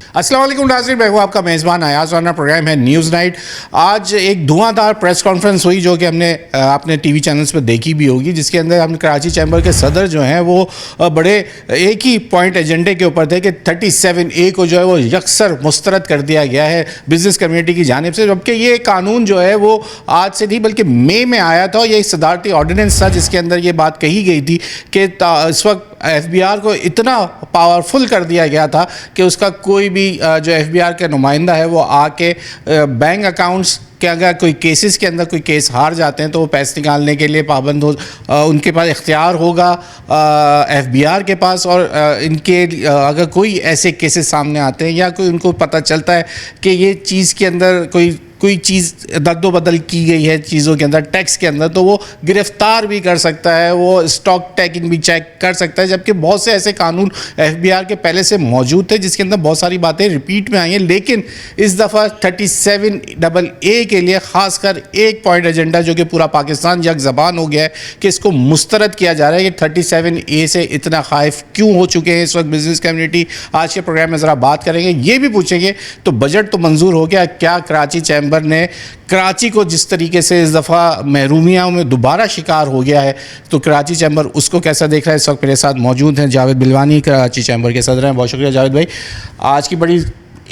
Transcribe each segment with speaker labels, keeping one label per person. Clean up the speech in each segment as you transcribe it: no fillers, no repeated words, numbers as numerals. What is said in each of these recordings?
Speaker 1: अस्सलाम वालेकुम नाज़रीन, मैं हूं आपका मेज़बान अयाज़। अपना प्रोग्राम है न्यूज़ नाइट। आज एक धुआंधार प्रेस कॉन्फ्रेंस हुई जो कि हमने आपने टीवी चैनल्स पर देखी भी होगी, जिसके अंदर हम कराची चैम्बर के सदर जो हैं वो बड़े एक ही पॉइंट एजेंडे के ऊपर थे कि 37A को जो है वो यकसर मुस्तरद कर दिया गया है बिज़नेस कम्युनिटी की जानिब से, जबकि ये कानून जो है वो आज से नहीं बल्कि मई में आया था। ये सदारती ऑर्डिनेंस था जिसके अंदर ये बात कही गई थी कि इस वक्त FBI को इतना पावरफुल कर दिया गया था कि उसका कोई भी जो FBI का नुमाइंदा है वो आके बैंक अकाउंट्स कि अगर कोई केसेस के अंदर कोई केस हार जाते हैं तो वो पैसे निकालने के लिए पाबंद हो, उनके पास इख्तियार होगा FBI के पास। और इनके अगर कोई ऐसे केसेस सामने आते हैं या कोई उनको पता चलता है कि ये चीज़ के अंदर कोई चीज़ रद्दोबदल की गई है चीज़ों के अंदर, टैक्स के अंदर, तो वो गिरफ्तार भी कर सकता है, वो स्टॉक टैगिंग भी चेक कर सकता है। जबकि बहुत से ऐसे कानून FBI के पहले से मौजूद थे जिसके अंदर बहुत सारी बातें रिपीट में आई हैं, लेकिन इस दफ़ा 37AA के लिए ख़ासकर एक पॉइंट एजेंडा जो कि पूरा पाकिस्तान यक ज़बान हो गया है कि इसको मुस्तरद किया जा रहा है। कि 37A से इतना खाइफ क्यों हो चुके हैं इस वक्त बिज़नेस कम्युनिटी, आज के प्रोग्राम में ज़रा बात करेंगे। ये भी पूछेंगे तो बजट तो मंजूर हो गया, क्या कराची चैम्बर ने कराची को जिस तरीके से इस दफ़ा महरूमिया में दोबारा शिकार हो गया है तो कराची चैम्बर उसको कैसा देख रहा है। इस वक्त मेरे साथ मौजूद हैं जावेद बिलवानी, कराची चैम्बर के सदर हैं। बहुत शुक्रिया जावेद भाई। आज की बड़ी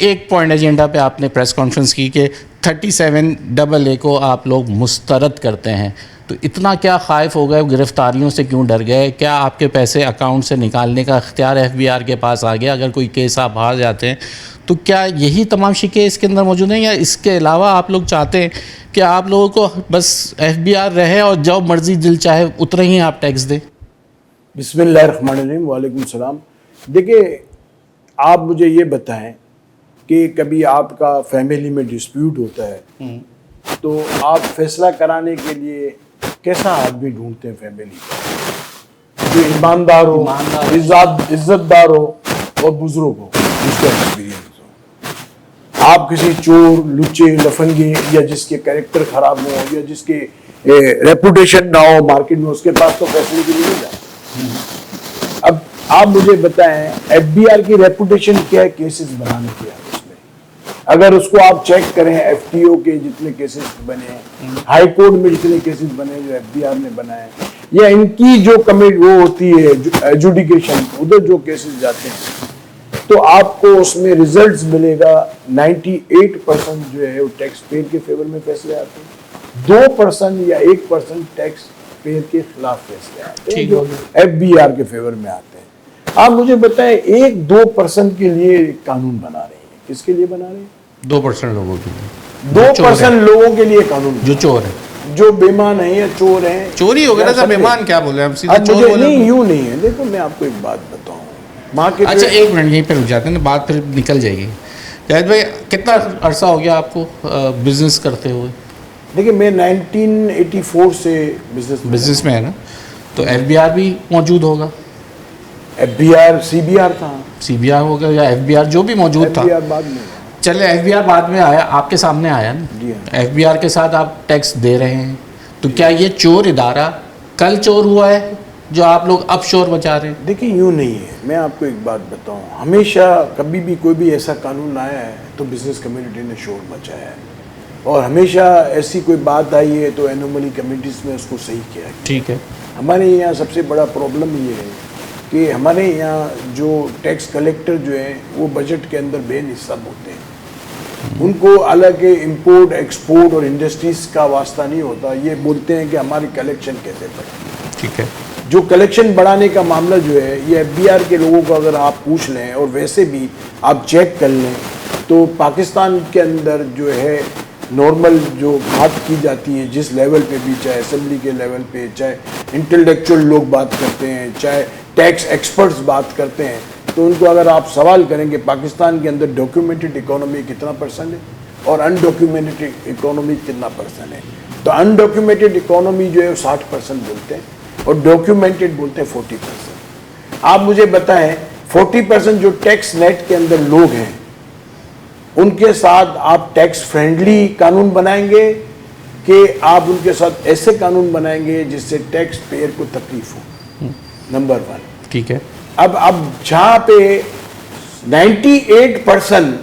Speaker 1: एक पॉइंट एजेंडा पे आपने प्रेस कॉन्फ्रेंस की कि 37AA को आप लोग मुस्तरद करते हैं, तो इतना क्या खाइफ हो गए, गिरफ्तारियों से क्यों डर गए? क्या आपके पैसे अकाउंट से निकालने का इख्तियार FBI के पास आ गया अगर कोई केस आप हार जाते हैं? तो क्या यही तमाम शिकें इसके अंदर मौजूद हैं या इसके अलावा आप लोग चाहते हैं कि आप लोगों को बस FBI रहे और जो मर्ज़ी दिल चाहे उतना ही आप टैक्स दें?
Speaker 2: बिस्मिल्लाहिर्रहमानिर्रहीम, वालेकुम सलाम। देखिए, आप मुझे ये बताएं कि कभी आपका फैमिली में डिस्प्यूट होता है तो आप फैसला कराने के लिए कैसा आदमी ढूंढते हैं फैमिली का, जो ईमानदार हो, इज्जतदार हो और बुजुर्ग हो, जिसका एक्सपीरियंस हो। आप किसी चोर, लुच्चे, लफंगे या जिसके कैरेक्टर खराब हो या जिसके रेपुटेशन ना हो मार्केट में, उसके पास तो फैसले के लिए नहीं जाए। अब आप मुझे बताएं FBI की रेपुटेशन क्या है केसेस बनाने की? अगर उसको आप चेक करें, FTO के जितने केसेस बने हैं, हाई कोर्ट में जितने केसेस बने जो FBI ने बनाए, या इनकी जो कमेटी वो होती है एजुडिकेशन, उधर जो केसेस जाते हैं, तो आपको उसमें रिजल्ट्स मिलेगा 98% जो है वो टैक्स पेयर के फेवर में फैसले आते हैं, 2% या 1% टैक्स पेयर के खिलाफ फैसले आते हैं जो FBI के फेवर में आते हैं। आप मुझे बताएं, 1-2% के लिए कानून बना रहे हैं, किसके लिए बना रहे हैं?
Speaker 1: 2% लोगों के लिए,
Speaker 2: 2% लोगों के लिए कानून,
Speaker 1: जो चोर है,
Speaker 2: जो बेईमान है या चोर है।
Speaker 1: चोरी हो गया था, बेईमान क्या बोले हम, सीधे चोर बोले?
Speaker 2: नहीं, यूं नहीं है। देखो, मैं आपको एक बात बताऊं, माँ के
Speaker 1: अच्छा एक मिनट यहीं पे रुक जाते हैं ना, बात फिर निकल जाएगी। जाहिद भाई, कितना अरसा हो गया आपको बिजनेस करते हुए?
Speaker 2: देखिए, मैं 1984 से
Speaker 1: बिजनेस में है ना, तो FBI भी मौजूद होगा?
Speaker 2: FBI CBR था,
Speaker 1: CBR होगा या FBI जो भी मौजूद था।
Speaker 2: FBI बाद में,
Speaker 1: चले FBI बाद में आया, आपके सामने आया ना, FBI के साथ आप टैक्स दे रहे हैं, तो क्या ये चोर इदारा कल चोर हुआ है जो आप लोग अब शोर बचा रहे हैं?
Speaker 2: देखिए, यूँ नहीं है। मैं आपको एक बात बताऊं, हमेशा कभी भी कोई भी ऐसा कानून आया है तो बिजनेस कम्युनिटी ने शोर मचाया है, और हमेशा ऐसी कोई बात आई है तो एनोमली कम्युनिटीज़ में उसको सही किया है।
Speaker 1: ठीक है।
Speaker 2: हमारे यहाँ सबसे बड़ा प्रॉब्लम ये है कि हमारे यहाँ जो टैक्स कलेक्टर जो है वो बजट के अंदर बेनिसाब होते हैं। उनको अलग इंपोर्ट, एक्सपोर्ट और इंडस्ट्रीज का वास्ता नहीं होता। ये बोलते हैं कि हमारी कलेक्शन कैसे बढ़े।
Speaker 1: ठीक है।
Speaker 2: जो कलेक्शन बढ़ाने का मामला जो है, ये FBI के लोगों को अगर आप पूछ लें और वैसे भी आप चेक कर लें तो पाकिस्तान के अंदर जो है नॉर्मल जो बात की जाती है जिस लेवल पे भी, चाहे असेंबली के लेवल पे, चाहे इंटेलेक्चुअल लोग बात करते हैं, चाहे टैक्स एक्सपर्ट्स बात करते हैं, तो उनको अगर आप सवाल करेंगे पाकिस्तान के अंदर डॉक्यूमेंटेड इकोनॉमी कितना % है और अनडॉक्यूमेंटेड इकोनॉमी कितना % है, तो अनडॉक्यूमेंटेड इकोनॉमी जो है 60% बोलते हैं और डॉक्यूमेंटेड बोलते हैं 40%। आप मुझे बताएं, 40% जो टैक्स नेट के अंदर लोग हैं उनके साथ आप टैक्स फ्रेंडली कानून बनाएंगे कि आप उनके साथ ऐसे कानून बनाएंगे जिससे टैक्स पेयर को तकलीफ हो? नंबर 1।
Speaker 1: ठीक है।
Speaker 2: अब जहाँ पे 98%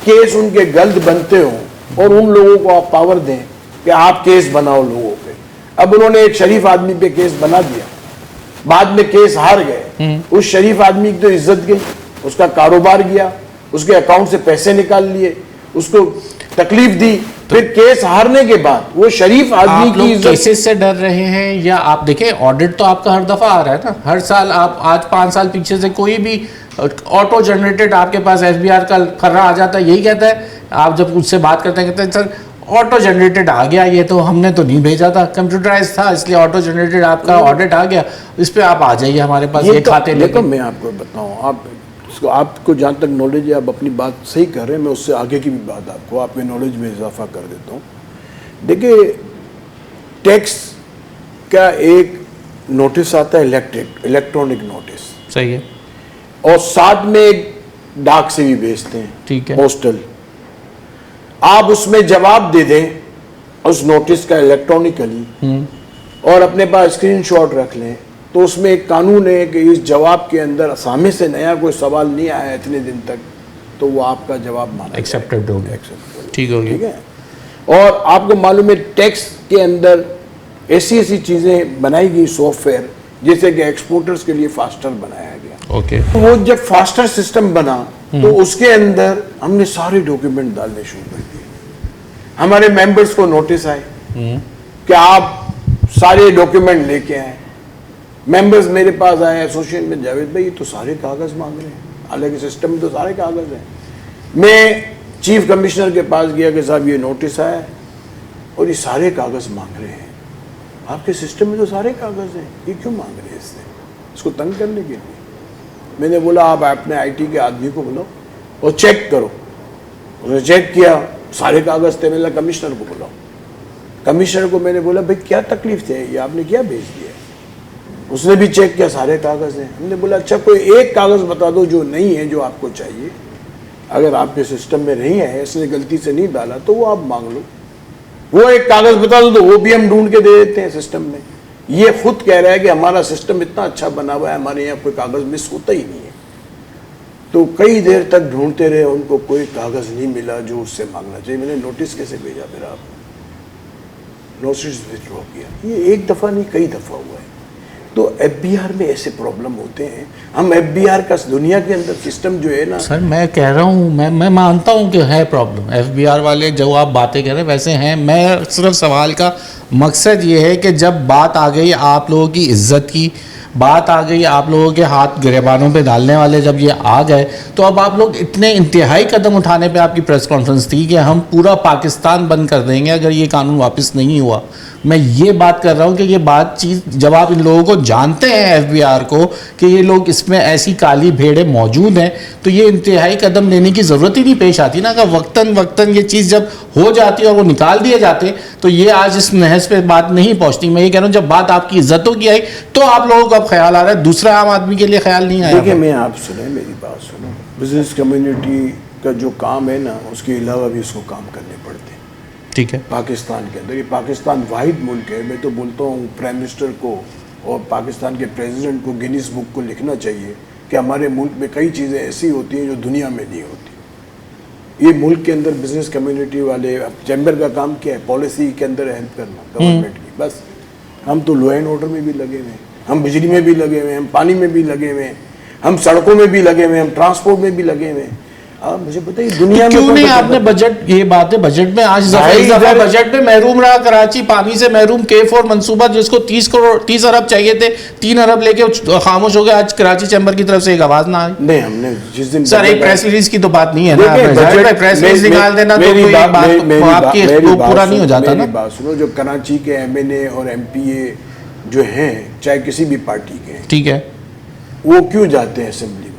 Speaker 2: केस उनके गलत बनते हो और उन लोगों को आप पावर दें कि आप केस बनाओ लोगों पे। अब उन्होंने एक शरीफ आदमी पे केस बना दिया, बाद में केस हार गए, उस शरीफ आदमी की तो इज्जत गई, उसका कारोबार गया, उसके अकाउंट से पैसे निकाल लिए, उसको तकलीफ दी, फिर केस हारने के बाद वो शरीफ आदमी
Speaker 1: आप
Speaker 2: की
Speaker 1: लोग
Speaker 2: इज्जत।
Speaker 1: केसेस से डर रहे हैं या आप देखें ऑडिट तो आपका हर दफा आ रहा है ना, हर साल आप आज 5 साल पीछे से कोई भी ऑटो जनरेटेड आपके पास एफबीआर का खर्रा आ जाता है, यही कहता है, आप जब उससे बात करते हैं कहते हैं सर ऑटो जनरेटेड आ गया, ये तो हमने तो नहीं भेजा था, कंप्यूटराइज था इसलिए ऑटो जनरेटेड आपका ऑडिट आ गया, इस पे आप आ जाइए हमारे पास ये खाते लेके।
Speaker 2: मैं आपको बताऊं, आपको जहाँ तक नॉलेज है आप अपनी बात सही कर रहे हैं, मैं उससे आगे की भी बात आपको आपके नॉलेज में इजाफा कर देता हूँ। देखिए, टैक्स का एक नोटिस आता है इलेक्ट्रॉनिक नोटिस,
Speaker 1: सही है,
Speaker 2: और साथ में एक डाक से भी भेजते हैं,
Speaker 1: ठीक है,
Speaker 2: पोस्टल। आप उसमें जवाब दे दें उस नोटिस का इलेक्ट्रॉनिकली और अपने पास स्क्रीनशॉट रख लें, तो उसमें एक कानून है कि इस जवाब के अंदर सामने से नया कोई सवाल नहीं आया इतने दिन तक, तो वो आपका जवाब माना
Speaker 1: एक्सेप्टेड हो गया, ठीक हो गया,
Speaker 2: ठीक है। और आपको मालूम है टैक्स के अंदर ऐसी चीजें बनाई गई सॉफ्टवेयर, जैसे कि एक्सपोर्टर्स के लिए फास्टर बनाया गया।
Speaker 1: ओके,
Speaker 2: वो जब फास्टर सिस्टम बना तो उसके अंदर हमने सारे डॉक्यूमेंट डालने शुरू कर दिए। हमारे मेंबर्स को नोटिस आए कि आप सारे डॉक्यूमेंट लेके आए। मेंबर्स मेरे पास आए एसोसिएशन में, जावेद भाई ये तो सारे कागज मांग रहे हैं, हालांकि सिस्टम में तो सारे कागज हैं। मैं चीफ कमिश्नर के पास गया कि साहब ये नोटिस आया है और ये सारे कागज मांग रहे हैं, आपके सिस्टम में तो सारे कागज हैं, ये क्यों मांग रहे हैं इसको तंग करने के लिए। मैंने बोला आप अपने आईटी के आदमी को बुलाओ और चेक करो। उसने चेक किया, सारे कागज थे। मैंने कमिश्नर को बुलाओ। कमिश्नर को मैंने बोला भाई क्या तकलीफ थे, ये आपने क्या भेज दिया। उसने भी चेक किया, सारे कागज हैं। हमने बोला अच्छा कोई एक कागज बता दो जो नहीं है, जो आपको चाहिए, अगर आपके सिस्टम में नहीं है, इसने गलती से नहीं डाला तो वो आप मांग लो। वो एक कागज बता दो तो वो भी हम ढूंढ के दे देते हैं सिस्टम में। ये खुद कह रहा है कि हमारा सिस्टम इतना अच्छा बना हुआ है, हमारे यहाँ कोई कागज मिस होता ही नहीं है। तो कई देर तक ढूंढते रहे, उनको कोई कागज नहीं मिला जो उससे मांगना चाहिए। मैंने नोटिस कैसे भेजा, फिर आप नोटिस विथड्रॉ किया। ये एक दफा नहीं कई दफा हुआ है। तो एफबीआर में ऐसे प्रॉब्लम होते हैं। हम एफबीआर का दुनिया के अंदर सिस्टम जो है ना
Speaker 1: सर, मैं कह रहा हूँ, मैं मानता हूँ कि है प्रॉब्लम, एफबीआर वाले जो आप बातें कह रहे हैं वैसे हैं। मैं सिर्फ सवाल का मकसद ये है कि जब बात आ गई आप लोगों की इज्जत की, बात आ गई आप लोगों के हाथ गिरेबानों पे डालने वाले जब ये आ गए, तो अब आप लोग इतने इंतहाई कदम उठाने पे आपकी प्रेस कॉन्फ्रेंस थी कि हम पूरा पाकिस्तान बंद कर देंगे अगर ये कानून वापस नहीं हुआ। मैं ये बात कर रहा हूँ कि ये बात चीज़ जब आप इन लोगों को जानते हैं एफबीआर को कि ये लोग इसमें ऐसी काली भेड़ें मौजूद हैं, तो ये इंतहाई कदम लेने की ज़रूरत ही नहीं पेश आती ना। अगर वक्तन ये चीज़ जब हो जाती और वो निकाल दिए जाते तो ये आज इस नहज पे बात नहीं पहुँचती। मैं ये कह रहा हूँ जब बात आपकी इज्जतों की आई तो आप लोगों को अब ख्याल आ रहा है, दूसरा आम आदमी के लिए ख्याल नहीं आया।
Speaker 2: देखिए, मैं आप सुने, मेरी बात सुनो। बिजनेस कम्युनिटी का जो काम है ना, उसके अलावा भी उसको काम करने पड़ते हैं,
Speaker 1: ठीक है।
Speaker 2: पाकिस्तान के अंदर, ये पाकिस्तान वाहिद मुल्क है। मैं तो बोलता हूँ प्राइम मिनिस्टर को और पाकिस्तान के प्रेसिडेंट को गिनीज बुक को लिखना चाहिए कि हमारे मुल्क में कई चीज़ें ऐसी होती हैं जो दुनिया में नहीं होती। ये मुल्क के अंदर बिजनेस कम्युनिटी वाले, चैम्बर का काम क्या है, पॉलिसी के अंदर हेल्प करना गवर्नमेंट की, बस। हम तो लॉ एंड ऑर्डर में भी लगे हुए हैं, हम बिजली में भी लगे हुए हैं, हम पानी में भी लगे हुए हैं, हम सड़कों में भी लगे हुए हैं, हम ट्रांसपोर्ट में भी लगे हुए हैं। आप मुझे बताइए दुनिया में
Speaker 1: क्यों नहीं आपने बजट, ये बात है बजट में आज बजट में महरूम रहा कराची, पानी से महरूम। K4 मंसूबा जिसको 30 अरब चाहिए थे, 3 अरब लेके खामोश हो गया। आज कराची चैम्बर की तरफ से एक आवाज ना आई।
Speaker 2: नहीं, हमने जिस दिन
Speaker 1: सर एक प्रेस रिलीज की तो बात नहीं है ना, प्रेस रिलीज निकाल देना तो कोई बात आपकी पूरा नहीं हो जाता ना।
Speaker 2: बात सुनो, जो कराची के MNA और MPA जो हैं, चाहे किसी भी पार्टी के,
Speaker 1: ठीक है,
Speaker 2: वो क्यों जाते हैं असेंबली में?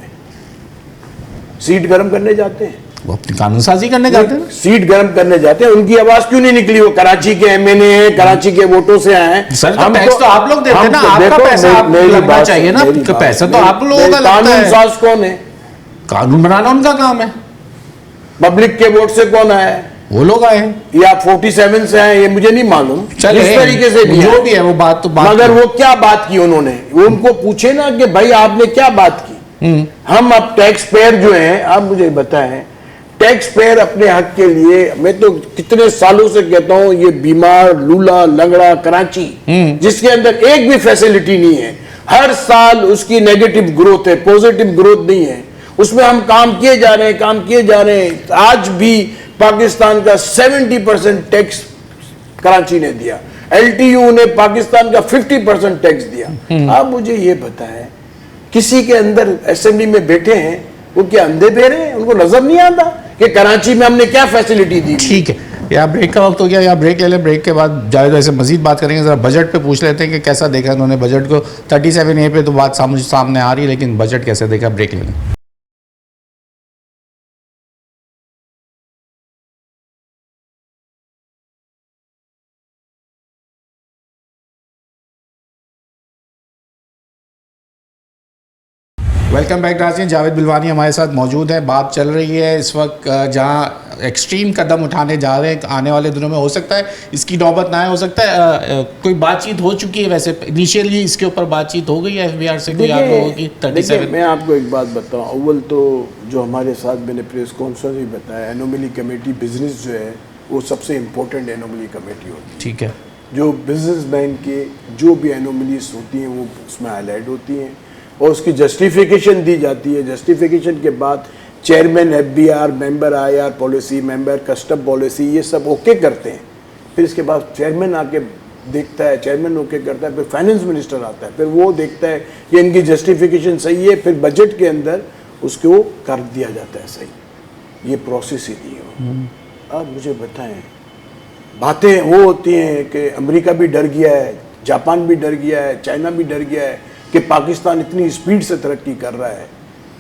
Speaker 2: सीट गर्म करने जाते हैं,
Speaker 1: वो अपनी कानून साजी करने जाते हैं।
Speaker 2: सीट गर्म करने जाते हैं। उनकी आवाज क्यों नहीं निकली? वो कराची के MNA हैं, कराची के वोटों से आए हैं।
Speaker 1: सर टैक्स तो आप लोग देते हैं ना, आपका पैसा आपको लगना चाहिए ना, पैसा तो आप लोगों का लगता है।
Speaker 2: कानून साज कौन है?
Speaker 1: कानून बनाना उनका काम है।
Speaker 2: पब्लिक के वोट से कौन आया है?
Speaker 1: वो लोग आए हैं
Speaker 2: या 47 से आए, ये मुझे नहीं मालूम। इस तरीके से भी
Speaker 1: जो भी है वो बात तो बात,
Speaker 2: मगर वो क्या बात की उन्होंने, वो उनको पूछे ना कि भाई आपने क्या बात की। हम अब टैक्स पेयर जो हैं, आप मुझे बताएं, टैक्स पेयर अपने हक के लिए, मैं तो कितने सालों से कहता हूं, ये बीमार लूला लंगड़ा कराची जिसके अंदर एक भी फैसिलिटी नहीं है, हर साल उसकी नेगेटिव ग्रोथ है, पॉजिटिव ग्रोथ नहीं है, उसमें हम काम किए जा रहे हैं। आज भी पाकिस्तान का 70% टैक्स कराची ने दिया, LTU ने पाकिस्तान का 50% टैक्स दिया। आप मुझे ये बताएं, किसी के अंदर असेंबली में बैठे हैं, वो क्या अंधे बेरे हैं? उनको नजर नहीं आता कि कराची में हमने क्या फैसिलिटी दी?
Speaker 1: ठीक है, या ब्रेक का वक्त हो गया, या ब्रेक ले लें, ब्रेक के बाद जावेद ऐसे मजीद बात करेंगे। जरा बजट पे पूछ लेते हैं कि कैसा देखा उन्होंने बजट को। 37A पे तो बात सामने आ रही है, लेकिन बजट कैसे देखा, ब्रेक ले लें। वेलकम बैक नाज़रीन, जावेद बिलवानी हमारे साथ मौजूद है। बात चल रही है इस वक्त जहां एक्सट्रीम कदम उठाने जा रहे हैं, आने वाले दिनों में हो सकता है इसकी नौबत ना आए, हो सकता है कोई बातचीत हो चुकी है। वैसे इनिशियली इसके ऊपर बातचीत हो गई है FBR से, कोई आप लोगों की 37?
Speaker 2: मैं आपको एक बात बताऊं, अव्वल तो जो हमारे साथ मैंने प्रेस कॉन्फ्रेंस भी बताया, एनोमली कमेटी बिजनेस जो है वो सबसे इम्पोर्टेंट एनोमली कमेटी होती है।
Speaker 1: ठीक है,
Speaker 2: जो बिजनेसमैन के जो भी एनोमलीज होती हैं वो उसमें हाईलाइट होती हैं और उसकी जस्टिफिकेशन दी जाती है। जस्टिफिकेशन के बाद chairman FBR, member IR policy, member custom policy, ये सब ओके करते हैं। फिर इसके बाद चेयरमैन आके देखता है, चेयरमैन ओके करता है, फिर फाइनेंस मिनिस्टर आता है, फिर वो देखता है कि इनकी जस्टिफिकेशन सही है, फिर बजट के अंदर उसको कर दिया जाता है सही। ये प्रोसेस ही नहीं हो। अब मुझे बताएं, बातें वो होती हैं कि अमेरिका भी डर गया है, जापान भी डर गया है, चाइना भी डर गया है कि पाकिस्तान इतनी स्पीड से तरक्की कर रहा है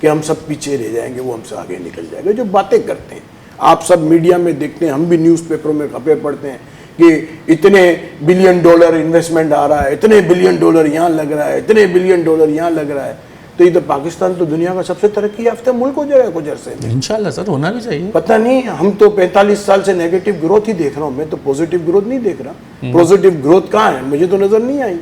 Speaker 2: कि हम सब पीछे रह जाएंगे, वो हमसे आगे निकल जाएगा। जो बातें करते हैं, आप सब मीडिया में देखते हैं, हम भी न्यूज़पेपरों में खबरें पढ़ते हैं कि इतने $1 बिलियन इन्वेस्टमेंट आ रहा है, इतने $1 बिलियन यहाँ लग रहा है, इतने $1 बिलियन यहाँ लग रहा है। तो ये तो पाकिस्तान तो दुनिया का सबसे तरक्की याफ्ता मुल्क हो जाएगा कुछ अरसे में।
Speaker 1: इंशाल्लाह सर, होना भी चाहिए।
Speaker 2: पता नहीं, हम तो 45 साल से नेगेटिव ग्रोथ ही देख रहा हूँ, मैं तो पॉजिटिव ग्रोथ नहीं देख रहा। पॉजिटिव ग्रोथ कहाँ है? मुझे तो नजर नहीं आई।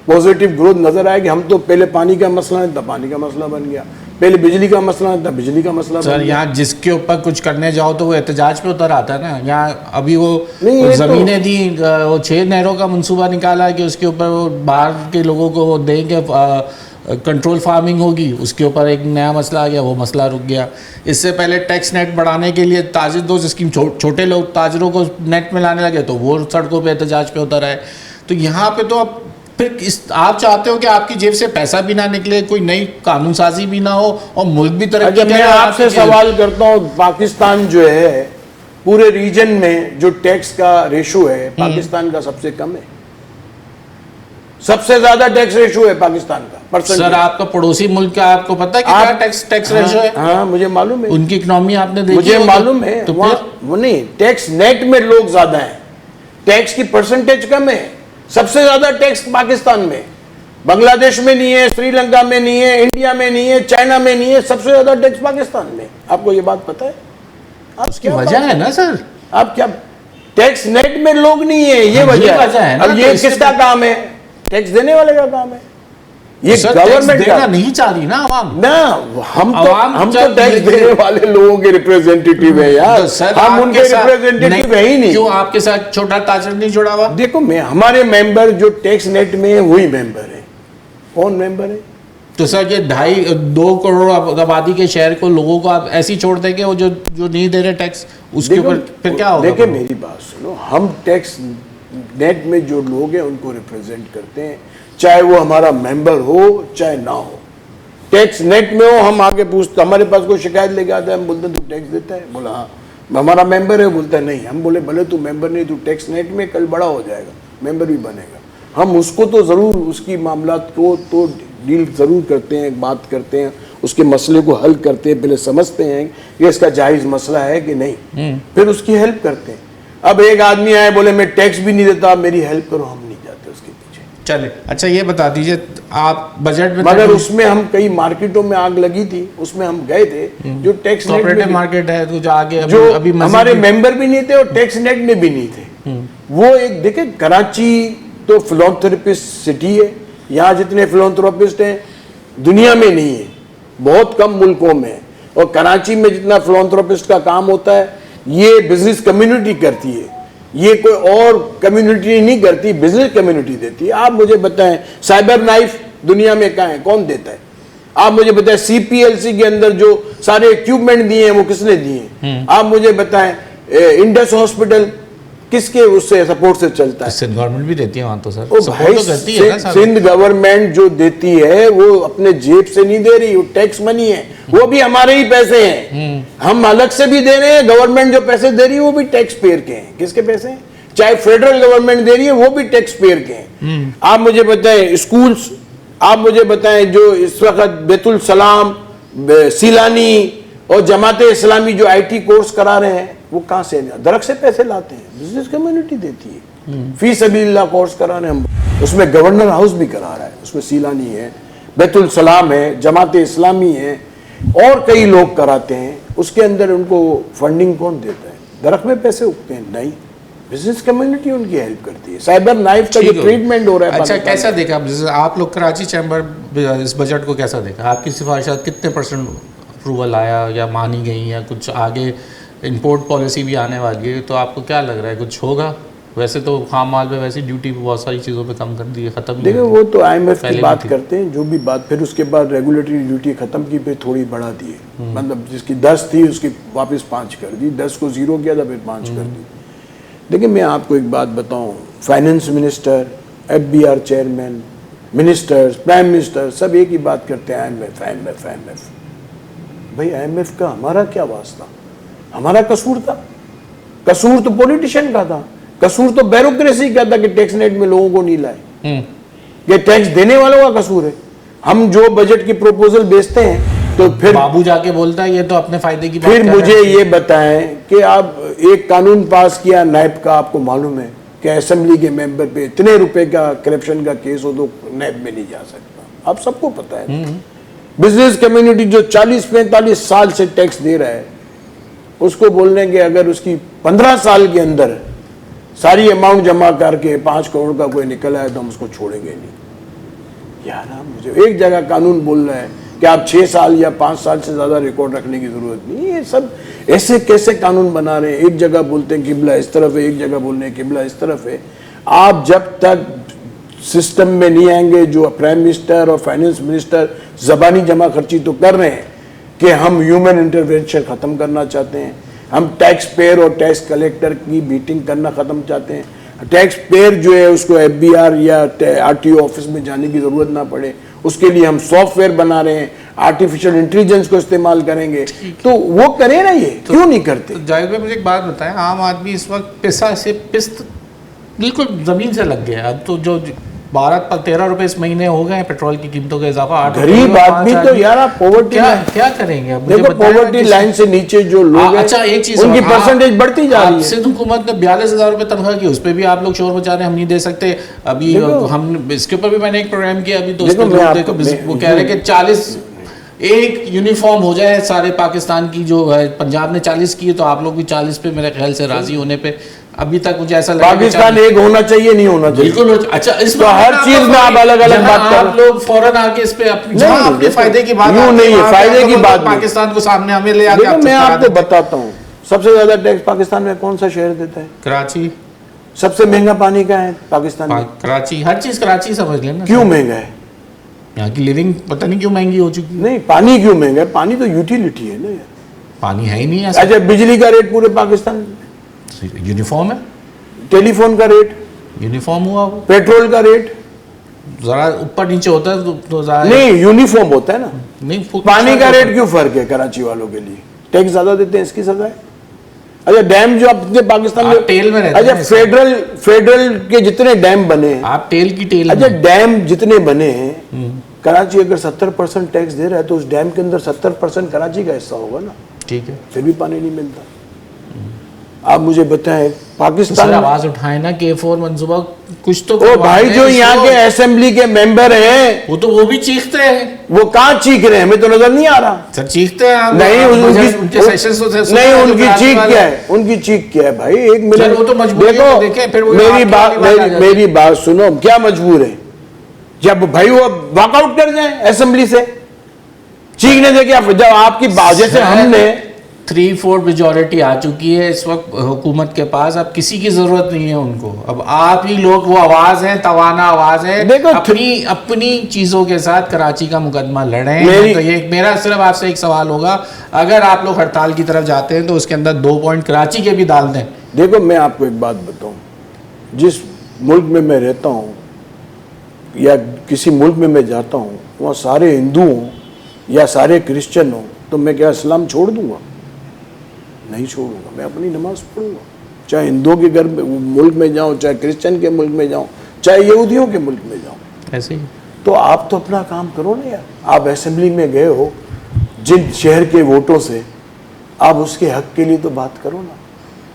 Speaker 2: पॉजिटिव ग्रोथ नजर आएगी, हम तो पहले पानी का मसला है, तब पानी का मसला बन गया, पहले बिजली का मसला है, तब बिजली का मसला बन गया।
Speaker 1: सर यहाँ जिसके ऊपर कुछ करने जाओ तो वो एहतजाज पे उतर आता है ना। यहाँ अभी वो जमीनें दी, वो 6 नहरों का मंसूबा निकाला कि उसके ऊपर वो बाहर के लोगों को वो देंगे, कंट्रोल फार्मिंग होगी, उसके ऊपर एक नया मसला आ गया, वो मसला रुक गया। इससे पहले टैक्स नेट बढ़ाने के लिए ताजिर दोस्त स्कीम, छोटे लोग ताजरों को नेट में लाने लगे तो वो सड़कों पे एहतजाज पे उतर आए। तो यहाँ पे तो अब फिर आप चाहते हो कि आपकी जेब से पैसा भी ना निकले, कोई नई कानून साजी भी ना हो और मुल्क भी तरक्की करे।
Speaker 2: मैं आपसे सवाल करता हूँ, पाकिस्तान जो है पूरे रीजन में जो टैक्स का रेशो है पाकिस्तान का सबसे कम है, सबसे ज्यादा टैक्स रेशो है पाकिस्तान का परसेंट।
Speaker 1: सर आपका पड़ोसी मुल्क का आपको पता है कि क्या टैक्स रेशो है?
Speaker 2: हाँ मुझे मालूम है,
Speaker 1: उनकी इकोनॉमी आपने देखी,
Speaker 2: मुझे मालूम है।
Speaker 1: तो
Speaker 2: वो नहीं, टैक्स नेट में लोग ज्यादा हैं, टैक्स की परसेंटेज कम है। सबसे ज्यादा टैक्स पाकिस्तान में, बांग्लादेश में नहीं है, श्रीलंका में नहीं है, इंडिया में नहीं है, चाइना में नहीं है, सबसे ज्यादा टैक्स पाकिस्तान में। आपको ये बात पता है?
Speaker 1: उसकी वजह है ना सर,
Speaker 2: आप क्या, टैक्स नेट में लोग नहीं है, ये वजह है। अब ये किसका काम है? टैक्स देने वाले का काम है। ये गवर्नमेंट
Speaker 1: देना नहीं चाह रही ना आवाम
Speaker 2: ना, हम तो टैक्स देने वाले लोगों के रिप्रेजेंटेटिव है यार, तो हम उनके रिप्रेजेंटेटिव है ही नहीं।
Speaker 1: क्यों आपके साथ छोटा ताजर नहीं जुड़ा हुआ?
Speaker 2: देखो, मैं हमारे मेंबर जो टैक्स नेट में है वही मेंबर है। कौन मेंबर है?
Speaker 1: तो सर ये 2.5 करोड़ आबादी के शहर को, लोगों को आप ऐसे ही छोड़ देंगे, वो जो नहीं दे रहे टैक्स, उसके ऊपर फिर क्या होगा?
Speaker 2: देखिए मेरी बात सुनो, हम टैक्स नेट में जो लोग हैं उनको रिप्रेजेंट करते हैं, चाहे वो हमारा मेंबर हो चाहे ना हो। टैक्स नेट में हो, हम आके पूछते, हमारे पास कोई शिकायत लेके आता है, हम बोलते हैं तू टैक्स देता है? बोला हाँ। हमारा मेंबर है? बोलता है नहीं। हम बोले भले तू मेंबर नहीं, तू टैक्स नेट में कल बड़ा हो जाएगा, मेंबर भी बनेगा। हम उसको तो ज़रूर, उसकी मामलात को तो डील ज़रूर करते हैं, बात करते हैं, उसके मसले को हल करते हैं, पहले समझते हैं कि इसका जायज़ मसला है कि नहीं, फिर उसकी हेल्प करते हैं। अब एक आदमी आए बोले मैं टैक्स भी नहीं देता, मेरी हेल्प करो, हम नहीं जाते उसके पीछे।
Speaker 1: चले, अच्छा ये बता दीजिए, आप बजट में,
Speaker 2: मगर उसमें हम कई मार्केटों में आग लगी थी, उसमें हम गए थे जो टैक्स
Speaker 1: कोऑपरेटिव मार्केट है, तो जो आगे
Speaker 2: जो
Speaker 1: अभी
Speaker 2: हमारे मेंबर भी नहीं थे और टैक्स नेट में भी नहीं थे। वो एक देखे, कराची तो फिलॉन्थ्रोपिस्ट सिटी है, यहाँ जितने फिलॉन्थ्रोपिस्ट हैं दुनिया में नहीं है। बहुत कम मुल्कों में। और कराची में जितना फिलैंथ्रोपिस्ट का काम होता है ये बिजनेस कम्युनिटी करती है, ये कोई और कम्युनिटी नहीं करती, बिजनेस कम्युनिटी देती है। आप मुझे बताएं साइबर नाइफ दुनिया में कहाँ है, कौन देता है? आप मुझे बताएं सीपीएलसी के अंदर जो सारे इक्विपमेंट दिए हैं वो किसने दिए हैं? आप मुझे बताएं इंडस हॉस्पिटल किसके उससे सपोर्ट से चलता है?
Speaker 1: सिंध गवर्नमेंट भी देती है वहां तो सर,
Speaker 2: ओ
Speaker 1: सपोर्ट
Speaker 2: भाई,
Speaker 1: तो करती है ना सारा।
Speaker 2: सिंध गवर्नमेंट जो देती है वो अपने जेब से नहीं दे रही, वो टैक्स मनी है, वो भी हमारे ही पैसे हैं। हम अलग से भी दे रहे हैं, गवर्नमेंट जो पैसे दे रही है वो भी टैक्स पेयर के हैं। किसके पैसे हैं? चाहे फेडरल गवर्नमेंट दे रही है वो भी टैक्स पेयर के हैं। आप मुझे बताएं स्कूल्स, आप मुझे बताएं जो इस वक्त बैतुल सलाम, सीलानी और जमाते इस्लामी जो आईटी कोर्स करा रहे हैं वो कहाँ से? दरख्त से पैसे लाते हैं, बिजनेस कम्युनिटी देती है। फी सबीलिल्लाह कोर्स करा रहे हैं हम, उसमें गवर्नर हाउस भी करा रहा है, उसमें सीलानी है, बैतुल सलाम है, जमाते इस्लामी है और कई लोग कराते हैं। उसके अंदर उनको फंडिंग कौन देता है? दरख्त में पैसे उगते हैं? नहीं, बिजनेस कम्युनिटी उनकी हेल्प करती है। साइबर नाइफ का जो ट्रीटमेंट हो रहा है,
Speaker 1: अच्छा कैसा देखा आप लोग कराची चैम्बर इस बजट को कैसा देखा? आपकी सिफारिशात कितने % अप्रूवल आया या मानी गई या कुछ आगे इंपोर्ट पॉलिसी भी आने वाली है, तो आपको क्या लग रहा है कुछ होगा? वैसे तो खाम माल पे वैसी ड्यूटी बहुत सारी चीज़ों पे कम कर दी है, खत्म।
Speaker 2: देखिए वो तो IMF की बात करते हैं, जो भी बात, फिर उसके बाद रेगुलेटरी ड्यूटी खत्म की, फिर थोड़ी बढ़ा दी है। मतलब जिसकी 10 थी उसकी वापस 5 कर दी, 10 को 0 किया था फिर 5 कर दी। देखिए मैं आपको एक बात बताऊं, finance minister, FBR chairman, ministers, prime minister सब एक ही बात करते हैं, IMF। भाई IMF का हमारा क्या वास्ता? हमारा कसूर था? कसूर तो पॉलिटिशियन का था, कसूर तो ब्यूरोक्रेसी का था कि टैक्स नेट में लोगों को नहीं लाए। ये टैक्स देने वालों का कसूर है। हम जो बजट की प्रपोजल भेजते हैं तो फिर
Speaker 1: बाबू जाके बोलता है ये तो अपने फायदे की बात
Speaker 2: फिर
Speaker 1: कर रहे
Speaker 2: मुझे
Speaker 1: हैं।
Speaker 2: ये बताएं कि आप एक कानून पास किया नैब का, आपको मालूम है कि असेंबली के मेंबर पे इतने रुपए का करप्शन का केस हो तो नैब में नहीं जा सकता, आप सबको पता है। बिजनेस कम्युनिटी जो 40-45 साल से टैक्स दे रहा है उसको बोलने के अगर उसकी 15 साल के अंदर सारी अमाउंट जमा करके 5 करोड़ का कोई निकल आए तो हम उसको छोड़ेंगे नहीं। यार मुझे एक जगह कानून बोल रहा है कि आप 6 साल या 5 साल से ज्यादा रिकॉर्ड रखने की जरूरत नहीं। ये सब ऐसे कैसे कानून बना रहे हैं? एक जगह बोलते हैं किबला इस तरफ है, एक जगह बोल रहे हैं किबला इस तरफ है। आप जब तक सिस्टम में नहीं आएंगे, जो प्राइम मिनिस्टर और फाइनेंस मिनिस्टर जबानी जमा खर्ची तो कर रहे हैं कि हम ह्यूमन इंटरवेंशन खत्म करना चाहते हैं, हम टैक्स पेयर और टैक्स कलेक्टर की मीटिंग करना खत्म चाहते हैं, टैक्स पेयर जो है उसको FBR या RTO ऑफिस में जाने की जरूरत ना पड़े, उसके लिए हम सॉफ्टवेयर बना रहे हैं, आर्टिफिशियल इंटेलिजेंस को इस्तेमाल करेंगे, तो वो करें ना। ये तो, क्यों नहीं करते?
Speaker 1: तो जाहिर भाई मुझे एक बात बताएं, आम आदमी इस वक्त पिस्त बिल्कुल ज़मीन से लग गया। अब तो जो 12-13 रुपए इस महीने हो गए पेट्रोल की कीमतों का इजाफा।
Speaker 2: गरीब आदमी तो यार आप पॉवर्टी
Speaker 1: क्या करेंगे? अब
Speaker 2: देखो पॉवर्टी लाइन से नीचे जो लोग हैं,
Speaker 1: अच्छा एक चीज
Speaker 2: उनकी परसेंटेज बढ़ती जा रही है।
Speaker 1: सिंध हुकूमत ने 42,000 रुपए तनख्वाह की, उस पर भी आप लोग शोर मचा रहे हैं हम नहीं दे सकते। अभी हम इसके ऊपर भी मैंने एक प्रोग्राम किया अभी, तो देखो वो कह रहे हैं कि 40 एक यूनिफॉर्म हो जाए सारे पाकिस्तान की, जो है पंजाब ने 40 की है तो आप लोग भी 40 पे मेरे ख्याल से राजी होने पे अभी तक मुझे ऐसा लगा
Speaker 2: पाकिस्तान एक होना चाहिए, नहीं होना चाहिए
Speaker 1: बिल्कुल। अच्छा इस
Speaker 2: तो हर चीज में आप अलग अलग बात कर,
Speaker 1: आप लोग फौरन आके इस पे अपने फायदे की बात
Speaker 2: नहीं है, फायदे की बात
Speaker 1: पाकिस्तान को सामने हमें ले आके
Speaker 2: मैं आपको बताता हूँ। सबसे ज्यादा टैक्स पाकिस्तान में कौन सा शहर देता है?
Speaker 1: कराची।
Speaker 2: सबसे महंगा पानी का है पाकिस्तान में?
Speaker 1: कराची, हर चीज कराची समझ लेना।
Speaker 2: क्यों महंगा है?
Speaker 1: यहाँ की लिविंग पता नहीं क्यों महंगी हो चुकी है।
Speaker 2: नहीं, पानी क्यों महंगा है? पानी तो यूटिलिटी है ना यार,
Speaker 1: पानी है ही नहीं।
Speaker 2: अच्छा बिजली का रेट पूरे पाकिस्तान में
Speaker 1: यूनिफॉर्म है,
Speaker 2: टेलीफोन का रेट
Speaker 1: यूनिफॉर्म हुआ,
Speaker 2: पेट्रोल का रेट
Speaker 1: जरा ऊपर नीचे होता है तो
Speaker 2: नहीं यूनिफॉर्म होता है ना।
Speaker 1: नहीं,
Speaker 2: पानी का रेट क्यों फर्क है कराची वालों के लिए? टैक्स ज्यादा देते हैं, इसकी सजा है। अच्छा डैम जो अपने पाकिस्तान में
Speaker 1: टेल में रहते
Speaker 2: अच्छा फेडरल के जितने डैम बने हैं,
Speaker 1: आप टेल की टेल।
Speaker 2: अच्छा डैम जितने बने हैं, कराची अगर 70% टैक्स दे रहा है तो उस डैम के अंदर 70% कराची का हिस्सा होगा ना।
Speaker 1: ठीक है,
Speaker 2: फिर भी पानी नहीं मिलता। आप मुझे बताएं पाकिस्तान
Speaker 1: तो आवाज उठाए ना कि A4 मंसूबा कुछ तो।
Speaker 2: ओ भाई जो यहाँ के असेंबली के मेंबर हैं
Speaker 1: वो भी चीखते हैं।
Speaker 2: वो कहाँ चीख रहे हैं? हमें तो नजर नहीं आ रहा।
Speaker 1: सर चीखते हैं
Speaker 2: नहीं,
Speaker 1: उनकी
Speaker 2: चीख क्या है? उनकी चीख क्या है भाई? एक मिनट,
Speaker 1: वो तो मजबूर
Speaker 2: देखो मेरी बात सुनो। क्या मजबूर है? जब भाई वो वॉकआउट कर जाए असेंबली से, चीखने देखिए आप, जब आपकी वजह से हमने
Speaker 1: 3/4 मेजोरिटी आ चुकी है इस वक्त हुकूमत के पास, अब किसी की जरूरत नहीं है उनको, अब आप ही लोग वो आवाज है, तवाना आवाज है,
Speaker 2: देखो
Speaker 1: अपनी चीजों के साथ कराची का मुकदमा लड़ें। तो ये मेरा सिर्फ आपसे एक सवाल होगा, अगर आप लोग हड़ताल की तरफ जाते हैं तो उसके अंदर 2 पॉइंट कराची के भी डाल दें।
Speaker 2: देखो मैं आपको एक बात बताऊं, जिस मुल्क में मैं रहता हूं या किसी मुल्क में मैं जाता हूं, वहाँ सारे हिंदू हों या सारे क्रिश्चियन हों, तो मैं क्या इस्लाम छोड़ दूंगा? नहीं छोड़ूंगा, मैं अपनी नमाज पढ़ूंगा, चाहे हिंदुओं के घर में मुल्क में जाऊं, चाहे क्रिश्चियन के मुल्क में जाऊं, चाहे यहूदियों के मुल्क में जाऊं।
Speaker 1: ऐसे ही
Speaker 2: तो आप तो अपना काम करो ना यार। आप असेंबली में गए हो, जिन शहर के वोटों से, आप उसके हक के लिए तो बात करो ना।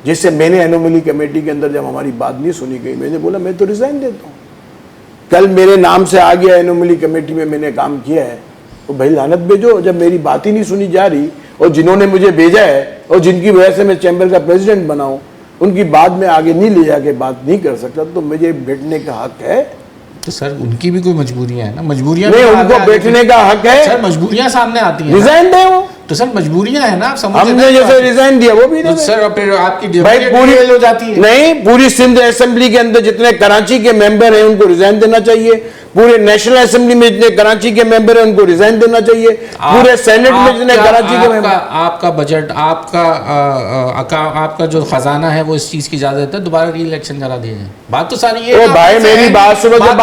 Speaker 2: जैसे मैंने एनोमली कमेटी के अंदर जब हमारी बात नहीं सुनी गई, मैंने बोला मैं तो रिजाइन देता हूँ। कल मेरे नाम से आ गया एनोमली कमेटी में मैंने काम किया है, तो भाई लानत भेजो। जब मेरी बात ही नहीं सुनी जा रही और जिन्होंने मुझे भेजा है और जिनकी वजह से मैं चैम्बर का प्रेसिडेंट बना हूं, उनकी बात में आगे नहीं ले जाके बात नहीं कर सकता, तो मुझे बैठने का हक है।
Speaker 1: तो सर उनकी भी कोई मजबूरियां है ना, मजबूरियां
Speaker 2: नहीं, उनको बैठने का हक है
Speaker 1: सर, मजबूरियां सामने आती हैं।
Speaker 2: रिजाइन दे वो,
Speaker 1: तो सर मजबूरियां है ना, आप समझ
Speaker 2: हमने जैसे रिजाइन दिया वो भी
Speaker 1: तो सर फिर आपकी
Speaker 2: भाई पूरी
Speaker 1: हो जाती है।
Speaker 2: नहीं, पूरी सिंध असेंबली के अंदर जितने कराची के मेंबर हैं उनको रिजाइन देना चाहिए, पूरे नेशनल असेंबली में जितने कराची के मेंबर हैं उनको रिजाइन देना चाहिए, पूरे सेनेट में जितने कराची के मेंबर।
Speaker 1: आपका बजट, आपका जो खजाना है वो इस चीज की इजाजत है दोबारा री इलेक्शन करा दिए जाए। बात तो सारी ये
Speaker 2: है। भाई मेरी बात सुनो, जब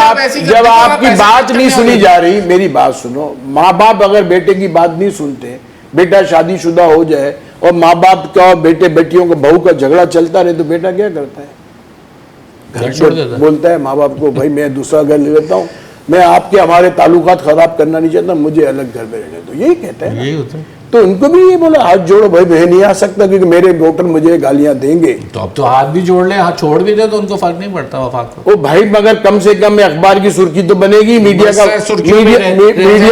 Speaker 2: आपकी बात नहीं सुनी जा रही, मेरी बात सुनो। माँ बाप अगर बेटे की बात नहीं सुनते, बेटा शादीशुदा हो जाए और माँ बाप का बेटे बेटियों का बहू का झगड़ा चलता रहे, तो बेटा क्या करता है? घर छोड़ देता, बोलता है माँ बाप को भाई मैं दूसरा घर ले लेता हूँ, मैं आपके हमारे ताल्लुकात खराब करना नहीं चाहता, मुझे अलग घर में रहने दो। यही कहता है, यही होता है। तो उनको भी ये बोला हाथ जोड़ो भाई, मैं नहीं आ सकता क्योंकि मेरे वोटर मुझे गालियां देंगे।
Speaker 1: तो अब तो हाथ भी जोड़ ले, हाथ छोड़ भी दे तो उनको फर्क नहीं पड़ता वफाक को।
Speaker 2: ओ भाई मगर कम से कम अखबार की सुर्खी तो बनेगी, मीडिया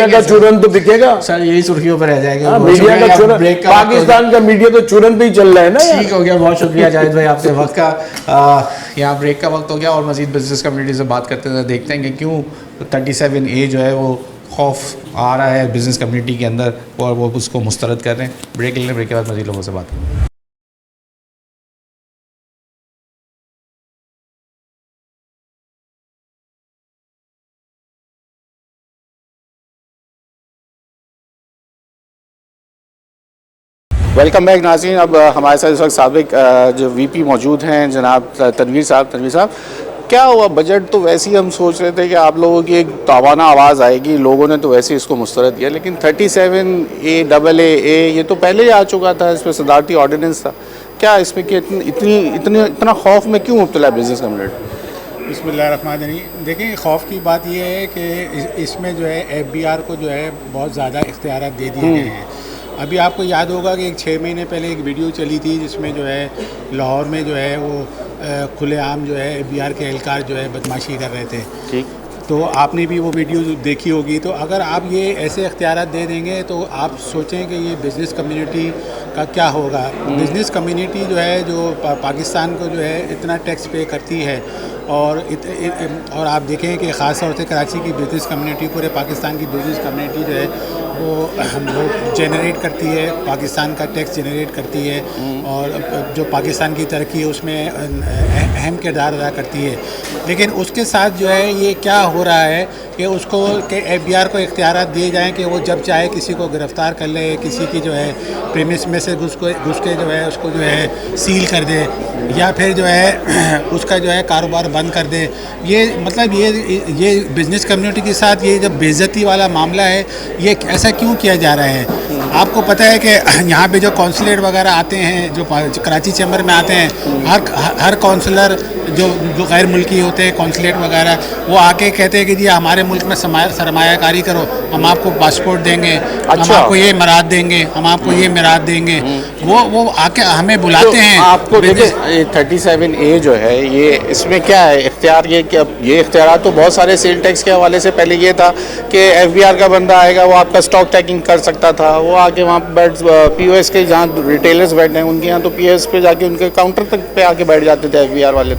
Speaker 2: का चूरन तो बिकेगा।
Speaker 1: सर यही सुर्खियों पर रह जाएगा
Speaker 2: मीडिया का चूरन, पाकिस्तान का मीडिया तो चूरन पे ही चल रहा है ना।
Speaker 1: ठीक हो गया, बहुत शुक्रिया जाहिद भाई आपसे वक्त का। यहाँ ब्रेक का वक्त हो गया और मजीद बिजनेस कम्युनिटी से बात करते हैं, देखते हैं कि क्यों 37A जो है वो खौफ आ रहा है बिज़नेस कम्युनिटी के अंदर और वो उसको मुस्तरद कर रहे हैं। ब्रेक लेने, ब्रेक के बाद मज़ीद लोगों से बात करेंगे। वेलकम बैक नाज़रीन। अब हमारे साथ इस वक्त साबिक जो वीपी मौजूद हैं जनाब तनवीर साहब, क्या हुआ? बजट तो वैसे ही हम सोच रहे थे कि आप लोगों की एक तावाना आवाज़ आएगी, लोगों ने तो वैसे ही इसको मुस्तरद किया, लेकिन 37A ये तो पहले ही आ चुका था, इसमें सदारती ऑर्डिनेंस था। क्या इसमें कि इतना खौफ में क्यों मुब्तला है बिज़नेस कम्युनिटी?
Speaker 3: बिस्मिल्लाहिर्रहमानिर्रहीम। देखिए खौफ की बात यह है कि इसमें जो है FBR को जो है बहुत ज़्यादा इख्तियारात दे दिए गए हैं। अभी आपको याद होगा कि 6 महीने पहले एक वीडियो चली थी जिसमें जो है लाहौर में जो है वो खुलेआम जो है FBR के एहलकार जो है बदमाशी कर रहे थे। ठीक, तो आपने भी वो वीडियो देखी होगी। तो अगर आप ये ऐसे इख्तियारात दे देंगे तो आप सोचें कि ये बिज़नेस कम्युनिटी का क्या होगा। बिज़नेस कम्युनिटी जो है जो पाकिस्तान को जो है इतना टैक्स पे करती है और आप देखें कि ख़ास तौर से कराची की बिज़नेस कम्युनिटी, पूरे पाकिस्तान की बिज़नेस कम्युनिटी जो है वो जनरेट करती है, पाकिस्तान का टैक्स जनरेट करती है और जो पाकिस्तान की तरक्की है उसमें अहम किरदार अदा करती है। लेकिन उसके साथ जो है ये क्या हो रहा है कि उसको कि FBR को इख्तियारात दिए जाएँ कि वो जब चाहे किसी को गिरफ़्तार कर ले, किसी की जो है प्रीमिस में से घुस के जो है उसको जो है सील कर दे या फिर जो है उसका जो है कारोबार बंद कर दे। ये मतलब ये बिज़नेस कम्युनिटी के साथ ये जब बेइज्जती वाला मामला है, ये ऐसा क्यों किया जा रहा है? आपको पता है कि यहाँ पे जो कौंसलेट वगैरह आते हैं, जो कराची चैम्बर में आते हैं, हर कौंसलर जो गैर मुल्की होते हैं कौंसलेट वगैरह, वो आके कहते हैं कि जी हमारे मुल्क में सरमायाकारी करो, हम आपको पासपोर्ट देंगे, हम आपको ये मराद देंगे, हम आपको ये मराद देंगे। वो आके हमें बुलाते हैं।
Speaker 1: आपको देखिए 37A जो है ये इसमें क्या है इख्तियार, ये इख्तियार तो बहुत सारे सेल टैक्स के हवाले से पहले ये था कि FBR का बंदा आएगा, वो आपका स्टॉक टैकिंग कर सकता था, वो आके वहाँ बैठ POS के जहाँ रिटेलर्स बैठे हैं उनके यहाँ तो POS पे जाके उनके काउंटर तक पे आके बैठ जाते थे FBR वाले।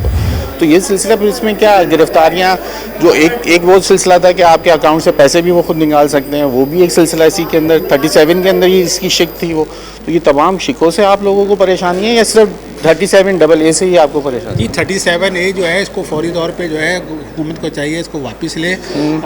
Speaker 1: तो तो ये सिलसिला फिर इसमें क्या गिरफ्तारियाँ, जो एक वो सिलसिला था कि आपके अकाउंट से पैसे भी वो खुद निकाल सकते हैं, वो भी एक सिलसिला इसी के अंदर 37 के अंदर ही इसकी शिक थी वो। तो ये तमाम शिकों से आप लोगों को परेशानी है या सिर्फ 37AA से ही आपको परेशानी?
Speaker 3: जी 37A जो है इसको फौरी तौर पे जो है हुकूमत को चाहिए इसको वापस ले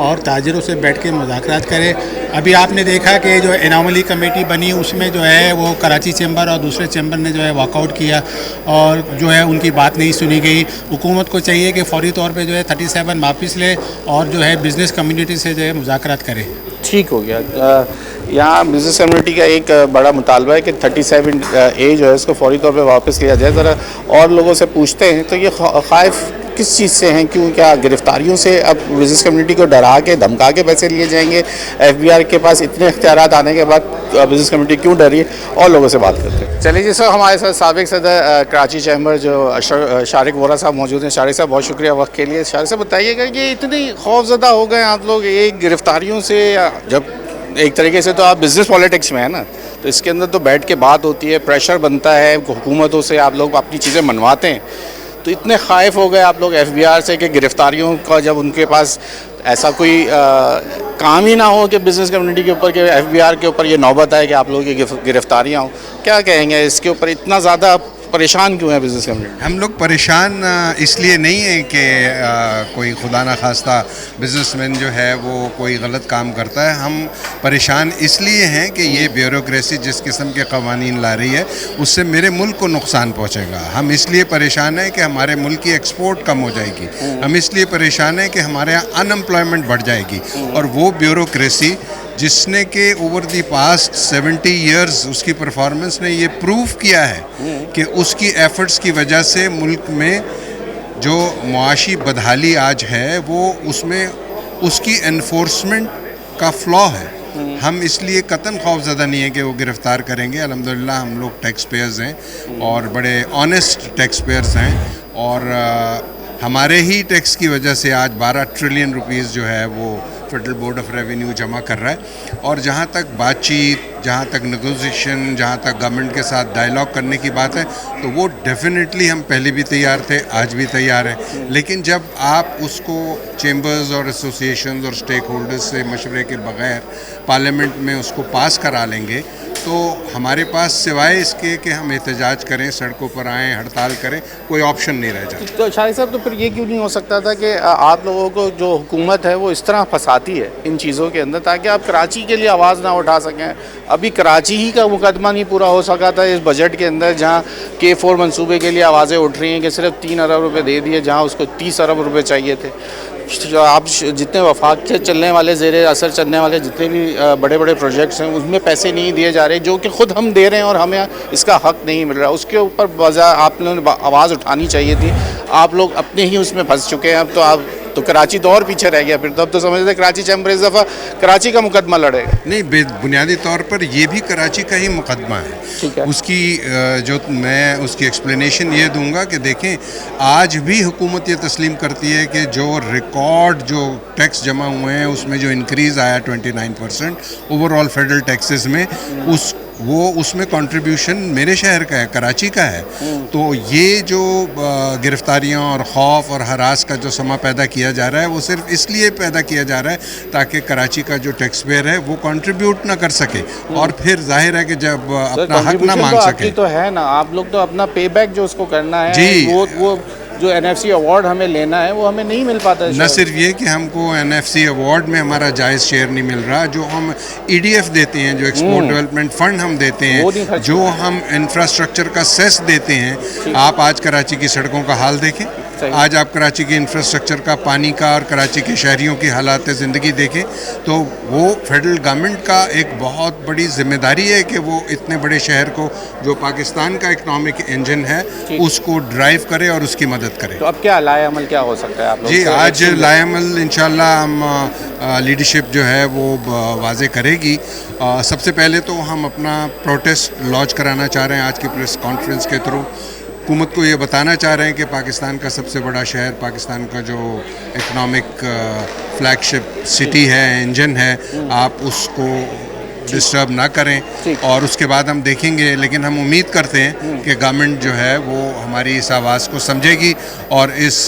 Speaker 3: और ताजिरों से बैठ के मुज़ाकरात करे। अभी आपने देखा कि जो एनॉमली कमेटी बनी उसमें जो है वो कराची चैम्बर और दूसरे चैम्बर ने जो है वॉकआउट किया और जो है उनकी बात नहीं सुनी गई। हुकूमत को चाहिए कि फौरी तौर पे जो है 37 वापस ले और जो है बिज़नेस कम्युनिटी से जो है मुज़ाकरात करे।
Speaker 1: ठीक हो गया। यहाँ बिज़नेस कम्युनिटी का एक बड़ा मुतालबा है कि 37A जो है इसको फौरी तौर पे वापस लिया जाए। ज़रा और लोगों से पूछते हैं तो ये ख़ाइफ किस चीज़ से हैं, क्यों, क्या गिरफ्तारियों से अब बिज़नेस कम्युनिटी को डरा के धमका के पैसे लिए जाएंगे? FBI के पास इतने इख्तियारात आने के बाद बिज़नेस कम्युनिटी क्यों डरी? और लोगों से बात करते हैं। चलिए जी सर, हमारे साथ साबिक सदर कराची चैम्बर जो शारिक वोरा साहब मौजूद हैं। शारिक साहब बहुत शुक्रिया वक्त के लिए। शारिक साहब बताइएगा कि इतनी खौफजदा हो गए आप लोग एक गिरफ्तारियों से, जब एक तरीके से तो आप बिज़नेस पॉलिटिक्स में है ना, तो इसके अंदर तो बैठ के बात होती है, प्रेशर बनता है हुकूमतों से, आप लोग अपनी चीज़ें मनवाते हैं, तो इतने खाइफ हो गए आप लोग FBI से कि गिरफ्तारियों का जब उनके पास ऐसा कोई काम ही ना हो कि बिज़नेस कम्युनिटी के ऊपर, कि FBI के ऊपर ये नौबत आए कि आप लोगों की गिरफ्तारियाँ हों, क्या कहेंगे इसके ऊपर? इतना ज़्यादा परेशान क्यों है बिज़नेस कम्युनिटी?
Speaker 4: हम लोग परेशान इसलिए नहीं है कि कोई खुदा ना खास्ता बिजनेसमैन जो है वो कोई गलत काम करता है। हम परेशान इसलिए हैं कि ये ब्यूरोक्रेसी जिस किस्म के कवानीन ला रही है उससे मेरे मुल्क को नुकसान पहुंचेगा। हम इसलिए परेशान हैं कि हमारे मुल्क की एक्सपोर्ट कम हो जाएगी। हम इसलिए परेशान हैं कि हमारे यहाँ अनएम्प्लॉयमेंट बढ़ जाएगी। और वो ब्यूरोक्रेसी जिसने कि ओवर दी पास्ट 70 इयर्स उसकी परफॉर्मेंस ने ये प्रूव किया है कि उसकी एफर्ट्स की वजह से मुल्क में जो मुआशी बदहाली आज है वो उसमें उसकी एनफोर्समेंट का फ्लॉ है। हम इसलिए कतन खौफज़दा नहीं है कि वो गिरफ़्तार करेंगे। अल्हम्दुलिल्लाह हम लोग टैक्स पेयर्स हैं और बड़े ऑनेस्ट टैक्स पेयर्स हैं और हमारे ही टैक्स की वजह से आज 12 ट्रिलियन रुपीस जो है वो फेडरल बोर्ड ऑफ रेवेन्यू जमा कर रहा है। और जहाँ तक बातचीत, जहाँ तक नेगोशिएशन, जहाँ तक गवर्नमेंट के साथ डायलॉग करने की बात है तो वो डेफिनेटली हम पहले भी तैयार थे, आज भी तैयार हैं। लेकिन जब आप उसको चेंबर्स और एसोसिएशंस और स्टेक होल्डर्स से मशवरे के बगैर पार्लियामेंट में उसको पास करा लेंगे तो हमारे पास सिवाय इसके कि हम एहतजाज करें, सड़कों पर आएँ, हड़ताल करें, कोई ऑप्शन नहीं रह जाता।
Speaker 1: तो शाहिद साहब, तो फिर ये क्यों नहीं हो सकता था कि आप लोगों को जो हुकूमत है वो इस तरह फंसाती है इन चीज़ों के अंदर ताकि आप कराची के लिए आवाज़ ना उठा सकें? अभी कराची ही का मुकदमा नहीं पूरा हो सका था इस बजट के अंदर, जहाँ K4 मंसूबे के लिए आवाज़ें उठ रही हैं कि सिर्फ 3 अरब रुपये दे दिए जहाँ उसको 30 अरब रुपये चाहिए थे। आप जितने वफाक से चलने वाले, ज़ेरे असर चलने वाले जितने भी बड़े बड़े प्रोजेक्ट्स हैं उसमें पैसे नहीं दिए जा रहे, जो कि ख़ुद हम दे रहे हैं और हमें इसका हक़ नहीं मिल रहा। उसके ऊपर वजह आप लोगों ने आवाज़ उठानी चाहिए थी। आप लोग अपने ही उसमें फंस चुके हैं। अब तो आप तो कराची तो और पीछे रह गया फिर तो। अब तो समझते कराची चैम्बर इस दफ़ा कराची का मुकदमा लड़ेगा।
Speaker 4: नहीं, बुनियादी तौर पर ये भी कराची का ही मुकदमा है।
Speaker 1: ठीक है।
Speaker 4: उसकी जो मैं उसकी एक्सप्लेनेशन ये दूंगा कि देखें, आज भी हुकूमत ये तस्लीम करती है कि जो रिकॉर्ड जो टैक्स जमा हुए हैं उसमें जो इंक्रीज़ आया 29% ओवरऑल फेडरल टैक्सेस में, उसमें कंट्रीब्यूशन मेरे शहर का है, कराची का है। तो ये जो गिरफ्तारियां और खौफ और हरास का जो समा पैदा किया जा रहा है वो सिर्फ इसलिए पैदा किया जा रहा है ताकि कराची का जो टैक्स पेयर है वो कंट्रीब्यूट ना कर सके और फिर जाहिर है कि जब अपना हक ना मांग सके।
Speaker 1: तो है ना, आप लोग तो अपना पे बैक जो उसको करना है
Speaker 4: जी,
Speaker 1: वो जो NFC अवार्ड हमें लेना है वो हमें नहीं मिल पाता है।
Speaker 4: न सिर्फ ये कि हमको NFC अवार्ड में हमारा जायज़ शेयर नहीं मिल रहा, जो हम EDF देते हैं, जो एक्सपोर्ट डेवलपमेंट फंड हम देते हैं, जो हम इंफ्रास्ट्रक्चर का सेस देते हैं। आप आज कराची की सड़कों का हाल देखें, आज आप कराची के इंफ्रास्ट्रक्चर का, पानी का और कराची के शहरियों की हालात ज़िंदगी देखें तो वो फेडरल गवर्नमेंट का एक बहुत बड़ी जिम्मेदारी है कि वो इतने बड़े शहर को, जो पाकिस्तान का इकनॉमिक इंजन है, उसको ड्राइव करे और उसकी मदद करे।
Speaker 1: तो अब क्या लाएअमल क्या हो सकता है आप लोग?
Speaker 4: जी, आज लाएअमल इंशाल्लाह हम लीडरशिप जो है वो वाज़े करेगी। सबसे पहले तो हम अपना प्रोटेस्ट लॉन्च कराना चाह रहे हैं आज की प्रेस कॉन्फ्रेंस के थ्रू। हुकूमत को ये बताना चाह रहे हैं कि पाकिस्तान का सबसे बड़ा शहर, पाकिस्तान का जो इकनॉमिक फ्लैगशिप सिटी है, इंजन है, आप उसको डिस्टर्ब ना करें और उसके बाद हम देखेंगे। लेकिन हम उम्मीद करते हैं कि गवर्नमेंट जो है वो हमारी इस आवाज़ को समझेगी और इस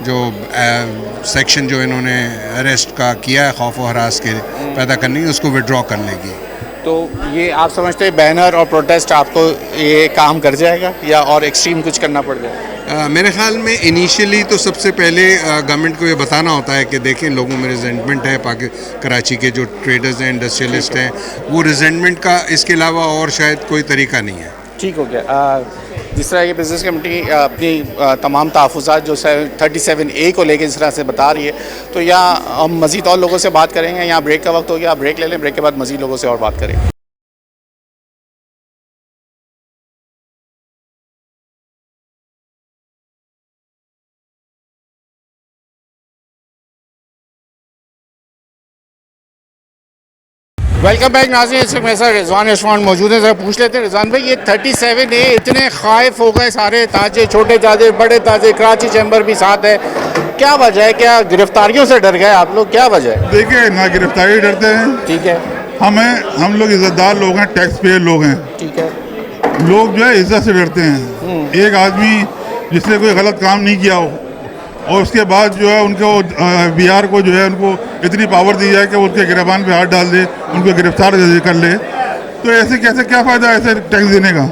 Speaker 4: जो सेक्शन जो इन्होंने अरेस्ट का किया है खौफ व हरास के पैदा करने की, उसको विड्रॉ कर लेगी।
Speaker 1: तो ये आप समझते हैं बैनर और प्रोटेस्ट आपको ये काम कर जाएगा या और एक्सट्रीम कुछ करना पड़ जाएगा?
Speaker 4: मेरे ख्याल में इनिशियली तो सबसे पहले गवर्नमेंट को ये बताना होता है कि देखें लोगों में रिजेंटमेंट है, कराची के जो ट्रेडर्स हैं, इंडस्ट्रियलिस्ट हैं, वो रिजेंटमेंट का इसके अलावा और शायद कोई तरीका नहीं है।
Speaker 1: ठीक हो गया। जिस तरह ये बिज़नेस कमेटी अपनी तमाम तहफ़्फ़ुज़ात जो 37A को लेकर जिस तरह से बता रही है, तो यहाँ हम मज़ीद और लोगों से बात करेंगे। यहाँ ब्रेक का वक्त हो गया, आप ब्रेक ले लें, ब्रेक के बाद मज़ीद लोगों से और बात करेंगे। वेलकम बैक नाज़रीन, इस वक्त मेरे साथ रिजवान इरफान मौजूद है। ज़रा पूछ लेते हैं रिजवान भाई, ये 37A इतने खाइफ हो गए सारे ताजे, छोटे ताजे, बड़े ताजे, कराची चैम्बर भी साथ है, क्या वजह है? क्या गिरफ्तारियों से डर गए आप लोग, क्या वजह है?
Speaker 5: देखिए ना, गिरफ्तारी डरते हैं,
Speaker 1: ठीक है,
Speaker 5: हम लोग इज्जतदार लोग हैं, टैक्स पेयर लोग हैं,
Speaker 1: ठीक है,
Speaker 5: लोग जो है इज्जत से डरते हैं। एक आदमी जिसने कोई गलत काम नहीं किया हो और उसके बाद जो है उनको बिहार को जो है उनको इतनी पावर दी जाए कि उनके गिरबान पे हाथ डाल दे, उनको गिरफ्तार कर ले, तो ऐसे कैसे क्या फ़ायदा ऐसे टैक्स देने का?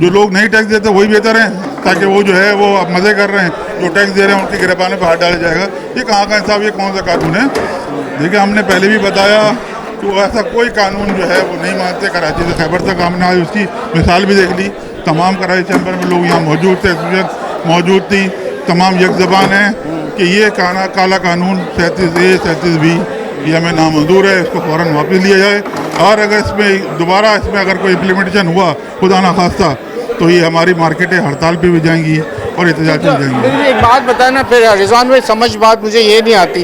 Speaker 5: जो लोग नहीं टैक्स देते वही बेहतर है, ताकि वो जो है वो अब मज़े कर रहे हैं, जो टैक्स दे रहे हैं उनके गिरबान पे हाथ डाला जाएगा। ये कहाँ का इंसाफ, ये कौन सा कानून है? देखिए, हमने पहले भी बताया कि ऐसा कोई कानून जो है वो नहीं मानते। कराची से खैबर तक हमने आज उसकी मिसाल भी देख ली। तमाम कराची चैम्बर में लोग यहाँ मौजूद थे, एसोसिएशन मौजूद थी, तमाम एक ज़बान है कि ये काला कानून 37A 37B ये हमें नामंजूर है, इसको फ़ौरन वापस लिया जाए। और अगर इसमें दोबारा अगर कोई इम्प्लीमेंटेशन हुआ खुदा ना खास्ता, तो ये हमारी मार्केटें हड़ताल पे भी जाएंगी और एहतजाज में जाएंगी।
Speaker 1: मुझे एक बात बताना फिर रिजवान भाई, समझ बात मुझे ये नहीं आती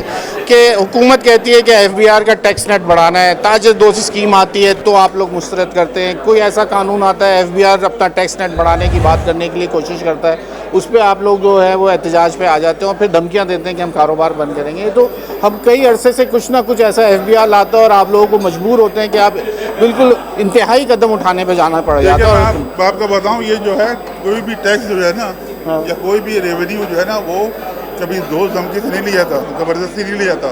Speaker 1: कि हुकूमत कहती है कि FBR का टैक्स नेट बढ़ाना है, ताजे 2 स्कीम आती है तो आप लोग मुस्तरद करते हैं, कोई ऐसा कानून आता है FBR अपना टैक्स नेट बढ़ाने की बात करने के लिए कोशिश करता है, उस पर आप लोग जो है वो एहतजाज पे आ जाते हैं और फिर धमकियां देते हैं कि हम कारोबार बंद करेंगे। तो हम कई अरसे से कुछ ना कुछ ऐसा FBR लाता है और आप लोगों को मजबूर होते हैं कि आप बिल्कुल इंतहाई कदम उठाने पे जाना पड़ जाता है।
Speaker 5: मैं आपको बताऊं, ये जो है कोई भी टैक्स जो है ना, या कोई भी रेवेन्यू जो है ना, वो कभी जोर धमकी से नहीं लिया था, ज़बरदस्ती नहीं लिया था।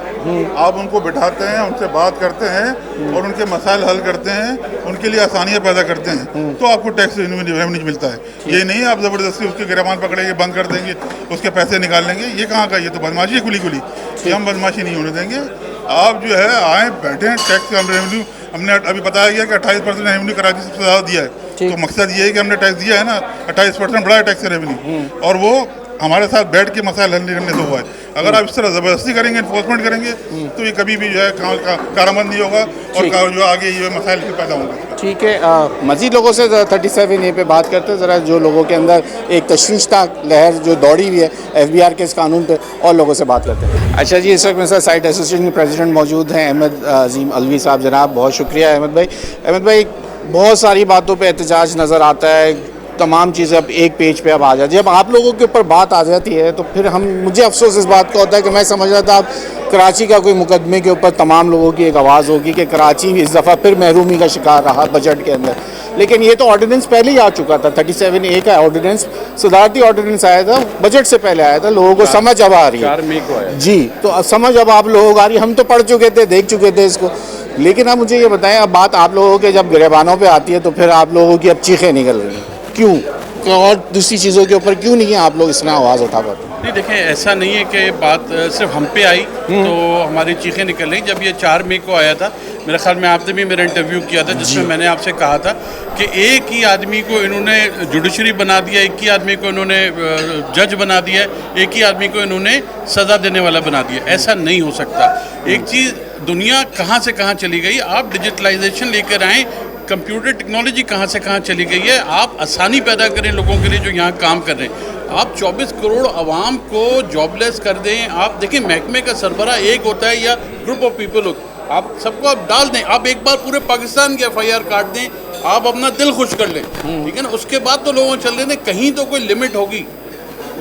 Speaker 5: आप उनको बिठाते हैं, उनसे बात करते हैं और उनके मसाइल हल करते हैं, उनके लिए आसानियाँ पैदा करते हैं, तो आपको टैक्स रेवेन्यू मिलता है। ये नहीं आप ज़बरदस्ती उसके गिरबान पकड़ेंगे, बंद कर देंगे, उसके पैसे निकाल लेंगे। ये कहाँ का, ये तो बदमाशी है खुली खुली। ये हम बदमाशी नहीं होने देंगे। आप जो है आए बैठे हैं, टैक्स का रेवेन्यू हमने अभी बताया गया कि 28% रेवेन्यू कराची सबसे ज़्यादा दिया है। तो मकसद ये है कि हमने टैक्स दिया है ना, 28% बड़ा है टैक्स रेवेन्यू, और वो हमारे साथ बैठ के मसाइल हल करने से हुआ है। अगर आप इस तरह ज़बरदस्ती करेंगे, इन्फोर्समेंट करेंगे, तो ये कभी भी जो है कारआमद नहीं होगा और जो आगे ये मसाइल पैदा होंगे।
Speaker 1: ठीक है, मज़ीद लोगों से 37A पे बात करते हैं, ज़रा जो लोगों के अंदर एक तशवीशनाक लहर जो दौड़ी हुई है FBR के इस कानून पे, और लोगों से बात करते हैं। अच्छा जी, इस वक्त मेरे साथ साइट एसोसिएशन के प्रेसिडेंट मौजूद हैं अहमद अजीम अलवी साहब। जनाब बहुत शुक्रिया अहमद भाई। अहमद भाई, बहुत सारी बातों पर एहतजाज नज़र आता है, तमाम चीज़ें अब एक पेज पे अब आ जाती है। जब आप लोगों के ऊपर बात आ जाती है तो फिर मुझे अफसोस इस बात का होता है कि मैं समझ रहा था आप कराची का कोई मुकदमे के ऊपर तमाम लोगों की एक आवाज़ होगी कि कराची इस दफ़ा फिर महरूमी का शिकार रहा बजट के अंदर। लेकिन ये तो ऑर्डिनेंस पहले ही आ चुका था, 37A का ऑर्डिनेंस, सदारती ऑर्डिनेंस आया था, बजट से पहले आया था। लोगों को समझ अब आ रही है
Speaker 6: 4 मई को आया
Speaker 1: जी, तो अब समझ अब आप लोगों को आ रही है। हम तो पढ़ चुके थे, देख चुके थे इसको, लेकिन अब मुझे ये बताएं, अब बात आप लोगों के जब गिरबानों पर आती है तो फिर आप लोगों की अब चीखें निकल रही हैं, क्यों? और दूसरी चीज़ों के ऊपर क्यों नहीं है आप लोग इसमें आवाज़ उठा पाते?
Speaker 6: नहीं, देखें, ऐसा नहीं है कि बात सिर्फ हम पे आई तो हमारी चीखें निकल रही। जब ये 4 मई को आया था, मेरे ख्याल में आपने भी मेरा इंटरव्यू किया था, जिसमें मैंने आपसे कहा था कि एक ही आदमी को इन्होंने जुडिशरी बना दिया, एक ही आदमी को इन्होंने जज बना दिया, एक ही आदमी को इन्होंने सज़ा देने वाला बना दिया। ऐसा नहीं हो सकता। एक चीज़, दुनिया कहाँ से कहाँ चली गई। आप डिजिटलाइजेशन लेकर आएँ, कंप्यूटर टेक्नोलॉजी कहाँ से कहाँ चली गई है। आप आसानी पैदा करें लोगों के लिए जो यहाँ काम कर रहे हैं। आप 24 करोड़ आवाम को जॉबलेस कर दें। आप देखें, महकमे का सरबरा एक होता है या ग्रुप ऑफ पीपल हो, आप सबको आप डाल दें। आप एक बार पूरे पाकिस्तान की FIR काट दें, आप अपना दिल खुश कर लें, ठीक है ना। उसके बाद तो लोगों चल रहे हैं, कहीं तो कोई लिमिट होगी,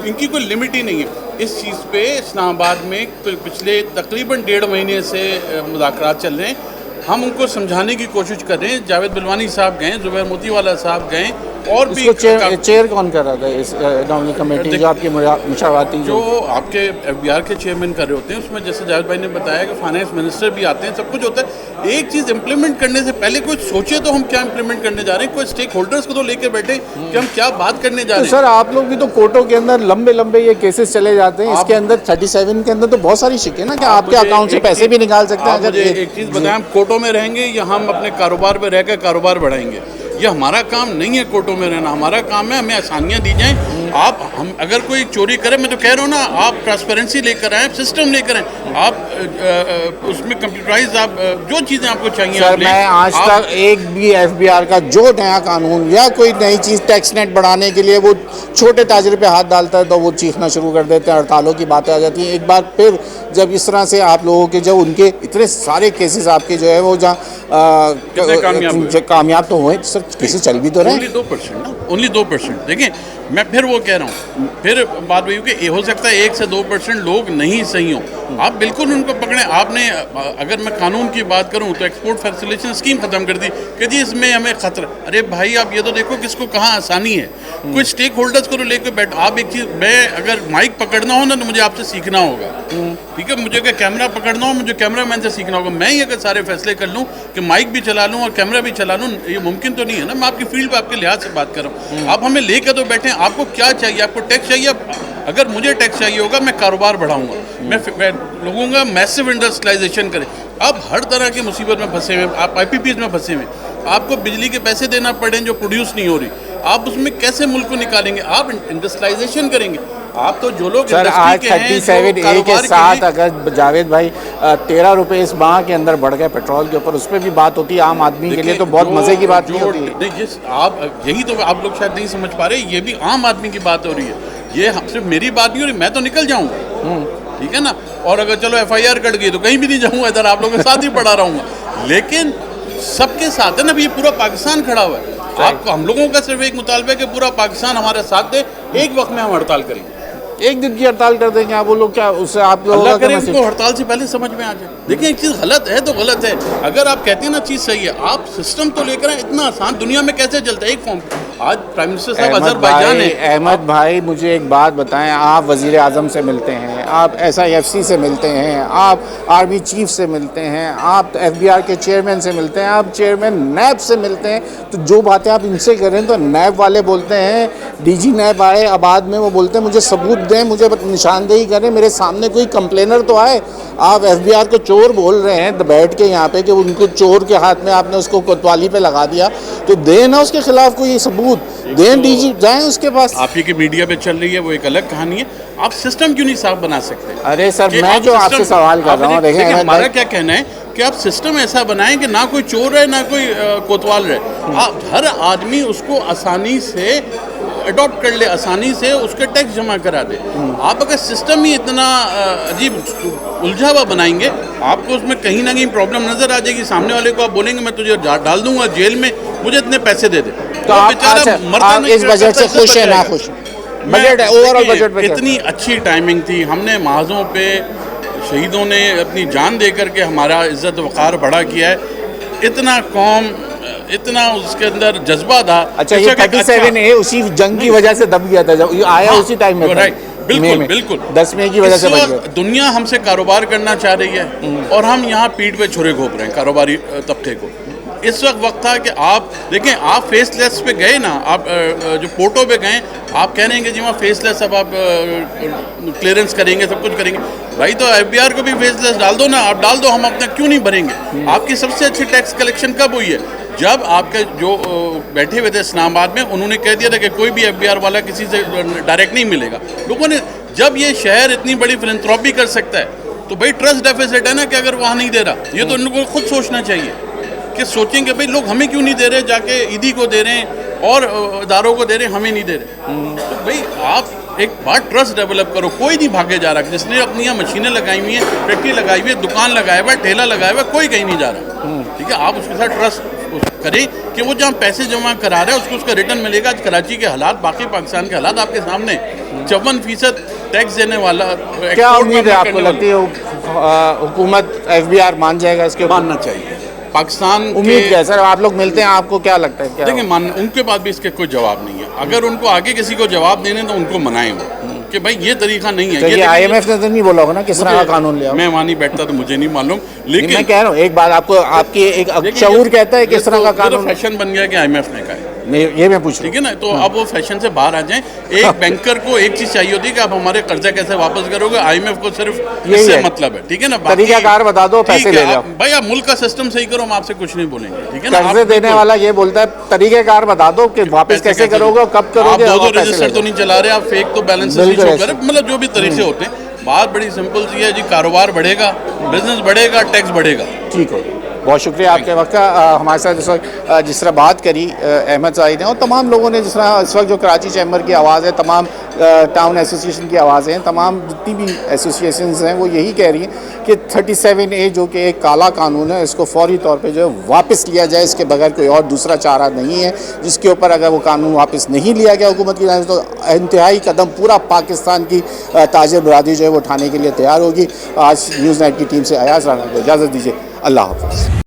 Speaker 6: इनकी कोई लिमिट ही नहीं है। इस चीज़ पे इस्लामाबाद में पिछले तकरीबन 1.5 महीने से मुज़ाकरात चल रहे हैं। हम उनको समझाने की कोशिश कर रहे हैं। जावेद बिलवानी साहब गए, जुबैर मोतीवाला साहब गए, और भी
Speaker 1: चेयर कौन कर रहा था इस नॉमिनी कमेटी जो आपकी मुशावरती
Speaker 6: जो आपके एफबीआर के चेयरमैन कर रहे होते हैं, उसमें जैसे जावेद भाई ने बताया कि फाइनेंस मिनिस्टर भी आते हैं, सब कुछ होता है। एक चीज़ इम्प्लीमेंट करने से पहले कुछ सोचे तो हम क्या इम्प्लीमेंट करने जा रहे हैं, कोई स्टेक होल्डर्स को तो लेकर बैठे कि हम क्या बात करने जा रहे हैं।
Speaker 1: सर आप लोग भी तो कोर्टों के अंदर लंबे लंबे ये केसेस चले जाते हैं, इसके अंदर 37 के अंदर तो बहुत सारी शिकें ना कि आपके अकाउंट से पैसे भी निकाल सकते हैं।
Speaker 6: मुझे एक चीज़ बताएं, हम कोर्टों में रहेंगे या हम अपने कारोबार में रहकर कारोबार बढ़ाएंगे? ये हमारा काम नहीं है कोर्टों में रहना, हमारा काम है हमें आसानियाँ दी जाएं। आप हम अगर कोई चोरी करे, मैं तो कह रहा हूँ ना, आप ट्रांसपेरेंसी लेकर आएँ, सिस्टम लेकर आएँ, आप उसमें कंप्यूटराइज, आप जो चीज़ें आपको चाहिए
Speaker 1: सर मैं आज तक एक भी एफबीआर का जो नया कानून या कोई नई चीज़ टैक्स नेट बढ़ाने के लिए वो छोटे ताजर पे हाथ डालता है तो वो चीखना शुरू कर देते हैं, हड़तालों की बातें आ जाती हैं। एक बार फिर जब इस तरह से आप लोगों के जब उनके इतने सारे केसेस आपके जो है वो जहाँ कामयाब तो हुए, सर केसेस चल भी तो रहे।
Speaker 6: Only 2%, only 2%। देखिए मैं फिर वो कह रहा हूँ, फिर बात वही कि ये हो सकता है 1 से 2% लोग नहीं सही हों, आप बिल्कुल उनको पकड़ें। आपने अगर मैं कानून की बात करूँ तो एक्सपोर्ट फैसिलिटेशन स्कीम ख़त्म कर दी कि जी इसमें हमें खतरा। अरे भाई आप ये तो देखो किसको कहाँ आसानी है, कोई स्टेक होल्डर्स को लेकर बैठ। आप एक चीज़, मैं अगर माइक पकड़ना हो ना तो मुझे आपसे सीखना होगा, ठीक है? मुझे अगर कैमरा पकड़ना हो, मुझे कैमरा मैन से सीखना होगा। मैं ही अगर सारे फैसले कर लूँ कि माइक भी चला लूँ और कैमरा भी चला लूँ, ये मुमकिन तो नहीं है ना। मैं आपकी फील्ड पर आपके लिहाज से बात कर रहा हूँ। आप हमें लेकर तो बैठे, आपको क्या चाहिए? आपको टैक्स चाहिए? अगर मुझे टैक्स चाहिए होगा मैं कारोबार बढ़ाऊंगा, मैं लोगों का मैसिव इंडस्ट्रियलाइजेशन करें। अब हर तरह की मुसीबत में फंसे हुए, आप IPPs में फंसे हुए, आपको बिजली के पैसे देना पड़े जो प्रोड्यूस नहीं हो रही, आप उसमें कैसे मुल्क को निकालेंगे? आप इंडस्ट्रियलाइजेशन करेंगे। आप तो जो लोग
Speaker 1: सर आज 37A के साथ अगर जावेद भाई 13 रुपये इस माह के अंदर बढ़ गए पेट्रोल के ऊपर, उस पर भी बात होती है आम आदमी के लिए तो बहुत मजे की बात नहीं होती है।
Speaker 6: जिस आप यही तो आप लोग शायद नहीं समझ पा रहे, ये भी आम आदमी की बात हो रही है, ये सिर्फ मेरी बात नहीं हो रही। मैं तो निकल जाऊंगा, ठीक है ना, और अगर चलो FIR कट गई तो कहीं भी नहीं जाऊंगा, इधर आप लोगों के साथ ही पड़ा रहूंगा। लेकिन सबके साथ है ना, ये पूरा पाकिस्तान खड़ा हुआ है। आपको हम लोगों का सिर्फ एक मुतालबा है कि पूरा पाकिस्तान हमारे साथ दे, एक वक्त में हम हड़ताल करेंगे।
Speaker 1: एक दिन की हड़ताल कर देंगे आप, वो लोग क्या उससे आप लोगों
Speaker 6: अल्लाह करे उनको हड़ताल से पहले समझ में आ जाए। देखिए एक चीज़ गलत है तो गलत है, अगर आप कहते हैं ना चीज़ सही है, आप सिस्टम तो लेकर आए। इतना आसान दुनिया में कैसे चलता है एक फॉर्म? आज प्राइम मिनिस्टर साहब अजरबैजान है।
Speaker 1: अहमद भाई मुझे एक बात बताएं, आप वज़ीर आज़म से मिलते हैं, आप SIFC से मिलते हैं, आप आर्मी चीफ से मिलते हैं, आप FBR के चेयरमैन से मिलते हैं, आप चेयरमैन NAB से मिलते हैं, तो जो बातें आप इनसे कर रहे हैं तो NAB वाले बोलते हैं, DG NAB आए आबाद में, वो बोलते हैं मुझे सबूत दें, मुझे निशानदेही करें, मेरे सामने कोई कंप्लेनर तो आए। आप FBR को चोर बोल रहे हैं तो बैठ के यहाँ पे कि उनको चोर के हाथ में आपने उसको कोतवाली पे लगा दिया, तो दें ना उसके खिलाफ कोई सबूत दें, DG जाएं उसके पास।
Speaker 6: आप ही की मीडिया पे चल रही है वो एक अलग कहानी है, आप सिस्टम क्यों नहीं साफ बना सकते?
Speaker 1: अरे सर मैं जो आपसे सवाल कर रहा हूँ, देखिए
Speaker 6: हमारा क्या कहना है कि आप सिस्टम ऐसा बनाएं कि ना कोई चोर रहे ना कोई कोतवाल रहे, आप हर आदमी उसको आसानी से अडॉप्ट कर ले, आसानी से उसके टैक्स जमा करा दे। आप अगर सिस्टम ही इतना अजीब उलझा हुआ बनाएंगे, आपको उसमें कहीं ना कहीं प्रॉब्लम नजर आ जाएगी। सामने वाले को आप बोलेंगे मैं तुझे डाल दूंगा जेल में, मुझे इतने पैसे दे दे,
Speaker 1: तो आप इस बजट से खुश है ना खुश? बजट ओवरऑल बजट पे
Speaker 6: इतनी अच्छी टाइमिंग थी, हमने महाजों पे शहीदों ने अपनी जान दे करके हमारा इज्जत वक़ार बढ़ा किया है, इतना कौम इतना उसके अंदर जज्बा था।
Speaker 1: अच्छा ये 37A उसी जंग की वजह से दब गया था, जब आया उसी टाइम में,
Speaker 6: राइट, बिल्कुल बिल्कुल
Speaker 1: 10 मई की वजह से बच गया।
Speaker 6: दुनिया हमसे कारोबार करना चाह रही है और हम यहाँ पीठ पे छुरे घोंप रहे हैं कारोबारी तबके को। इस वक्त था कि आप देखें, आप फेसलेस पे गए ना, आप जो पोर्टो पे गए, आप कह रहे हैं कि जी वहाँ फेसलेस अब आप क्लियरेंस करेंगे, सब कुछ करेंगे। भाई तो FBR को भी फेसलेस डाल दो ना, आप डाल दो, हम अपना क्यों नहीं भरेंगे? आपकी सबसे अच्छी टैक्स कलेक्शन कब हुई है? जब आपके जो बैठे हुए थे इस्लामाबाद में, उन्होंने कह दिया था कि कोई भी FBR वाला किसी से डायरेक्ट नहीं मिलेगा। लोगों ने, जब ये शहर इतनी बड़ी फिलैंथ्रोपी कर सकता है तो भाई ट्रस्ट डेफिसिट है ना कि अगर वहाँ नहीं दे रहा, ये तो उनको खुद सोचना चाहिए कि सोचेंगे भाई लोग हमें क्यों नहीं दे रहे, जाके ईदी को दे रहे हैं और इदारों को दे रहे हैं, हमें नहीं दे रहे। तो भाई आप एक बार ट्रस्ट डेवलप करो, कोई नहीं भागे जा रहा। जिसने अपनी यहाँ मशीनें लगाई हुई हैं, फैक्ट्री लगाई हुई है, दुकान लगाया हुआ है, ठेला लगाया हुआ है, कोई कहीं नहीं जा रहा, ठीक है? आप उसके साथ ट्रस्ट करें कि वो जहाँ पैसे जमा करा रहा है उसको उसका रिटर्न मिलेगा। आज कराची के हालात, बाकी पाकिस्तान के हालात आपके सामने, 54% टैक्स देने वाला।
Speaker 1: क्या उम्मीद है आपको, लगती है हुकूमत FBR मान जाएगा इसके?
Speaker 6: मानना चाहिए, पाकिस्तान
Speaker 1: उम्मीद
Speaker 6: के
Speaker 1: क्या है सर, आप लोग मिलते हैं, आपको क्या लगता है क्या?
Speaker 6: देखिए उनके पास भी इसके कोई जवाब नहीं है। अगर उनको आगे किसी को जवाब देने तो उनको मनाएं वो कि भाई ये तरीका नहीं है।
Speaker 1: तो ये IMF ने तो नहीं बोला होगा ना किस तरह का
Speaker 6: मुझे-
Speaker 1: कानून लिया?
Speaker 6: मैं वहाँ नहीं बैठता तो मुझे नहीं मालूम,
Speaker 1: नहीं, मैं
Speaker 6: लेकिन
Speaker 1: कह रहा हूँ एक बात आपको, आपकी एक शऊर कहता है किस तरह का कानून।
Speaker 6: फैशन बन गया कि IMF ने कहा है,
Speaker 1: नहीं, ये मैं पूछ रहा
Speaker 6: ठीक है ना। तो अब वो फैशन से बाहर आ जाएं। एक बैंकर को एक चीज चाहिए होती है कि आप हमारे कर्जा कैसे वापस करोगे, IMF को सिर्फ
Speaker 1: यही
Speaker 6: इससे
Speaker 1: है।
Speaker 6: मतलब है, ठीक है ना। बाकी-
Speaker 1: तरीकाकार बता दो, पैसे
Speaker 6: ठीक
Speaker 1: ले
Speaker 6: है,
Speaker 1: जाओ।
Speaker 6: आप- भाई आप मुल्क का सिस्टम सही करो, हम आपसे कुछ नहीं बोलेंगे, ठीक है ना।
Speaker 1: कर्जे
Speaker 6: आप
Speaker 1: देने
Speaker 6: बिल्कुल-
Speaker 1: वाला ये बोलता है तरीकेकार बता दो कि वापस कैसे करोगे और कब करोगे,
Speaker 6: आप
Speaker 1: और
Speaker 6: दो
Speaker 1: पैसे
Speaker 6: रजिस्टर
Speaker 1: ले
Speaker 6: तो
Speaker 1: जाओ।
Speaker 6: नहीं चला रहे, आप फेक तो बैलेंस नहीं
Speaker 1: बिल्कुल
Speaker 6: शो
Speaker 1: ऐसे।
Speaker 6: कर रहे, मतलब जो भी तरीके होते हैं। बात बड़ी सिंपल सी है जी, कारोबार बढ़ेगा, बिजनेस बढ़ेगा, टैक्स बढ़ेगा।
Speaker 1: ठीक हो, बहुत शुक्रिया आपके वक्त का। हमारे साथ इस वक्त जिस तरह बात करी अहमद जाहिद ने और तमाम लोगों ने, जिस तरह इस वक्त जो कराची चैम्बर की आवाज़ है, तमाम टाउन एसोसिएशन की आवाज़ें हैं, तमाम जितनी भी एसोसिएशंस हैं वो यही कह रही हैं कि 37A जो कि एक काला कानून है, इसको फौरी तौर पे जो है वापस लिया जाए। इसके बगैर कोई और दूसरा चारा नहीं है, जिसके ऊपर अगर वो कानून वापस नहीं लिया गया हुकूमत की जानिब से तो इंतहाई कदम पूरा पाकिस्तान की ताजिर बरादरी जो है वो उठाने के लिए तैयार होगी। आज न्यूज़ नाइट की टीम से अयाज राना को इजाज़त दीजिए, अल्लाह हाफ़िज़।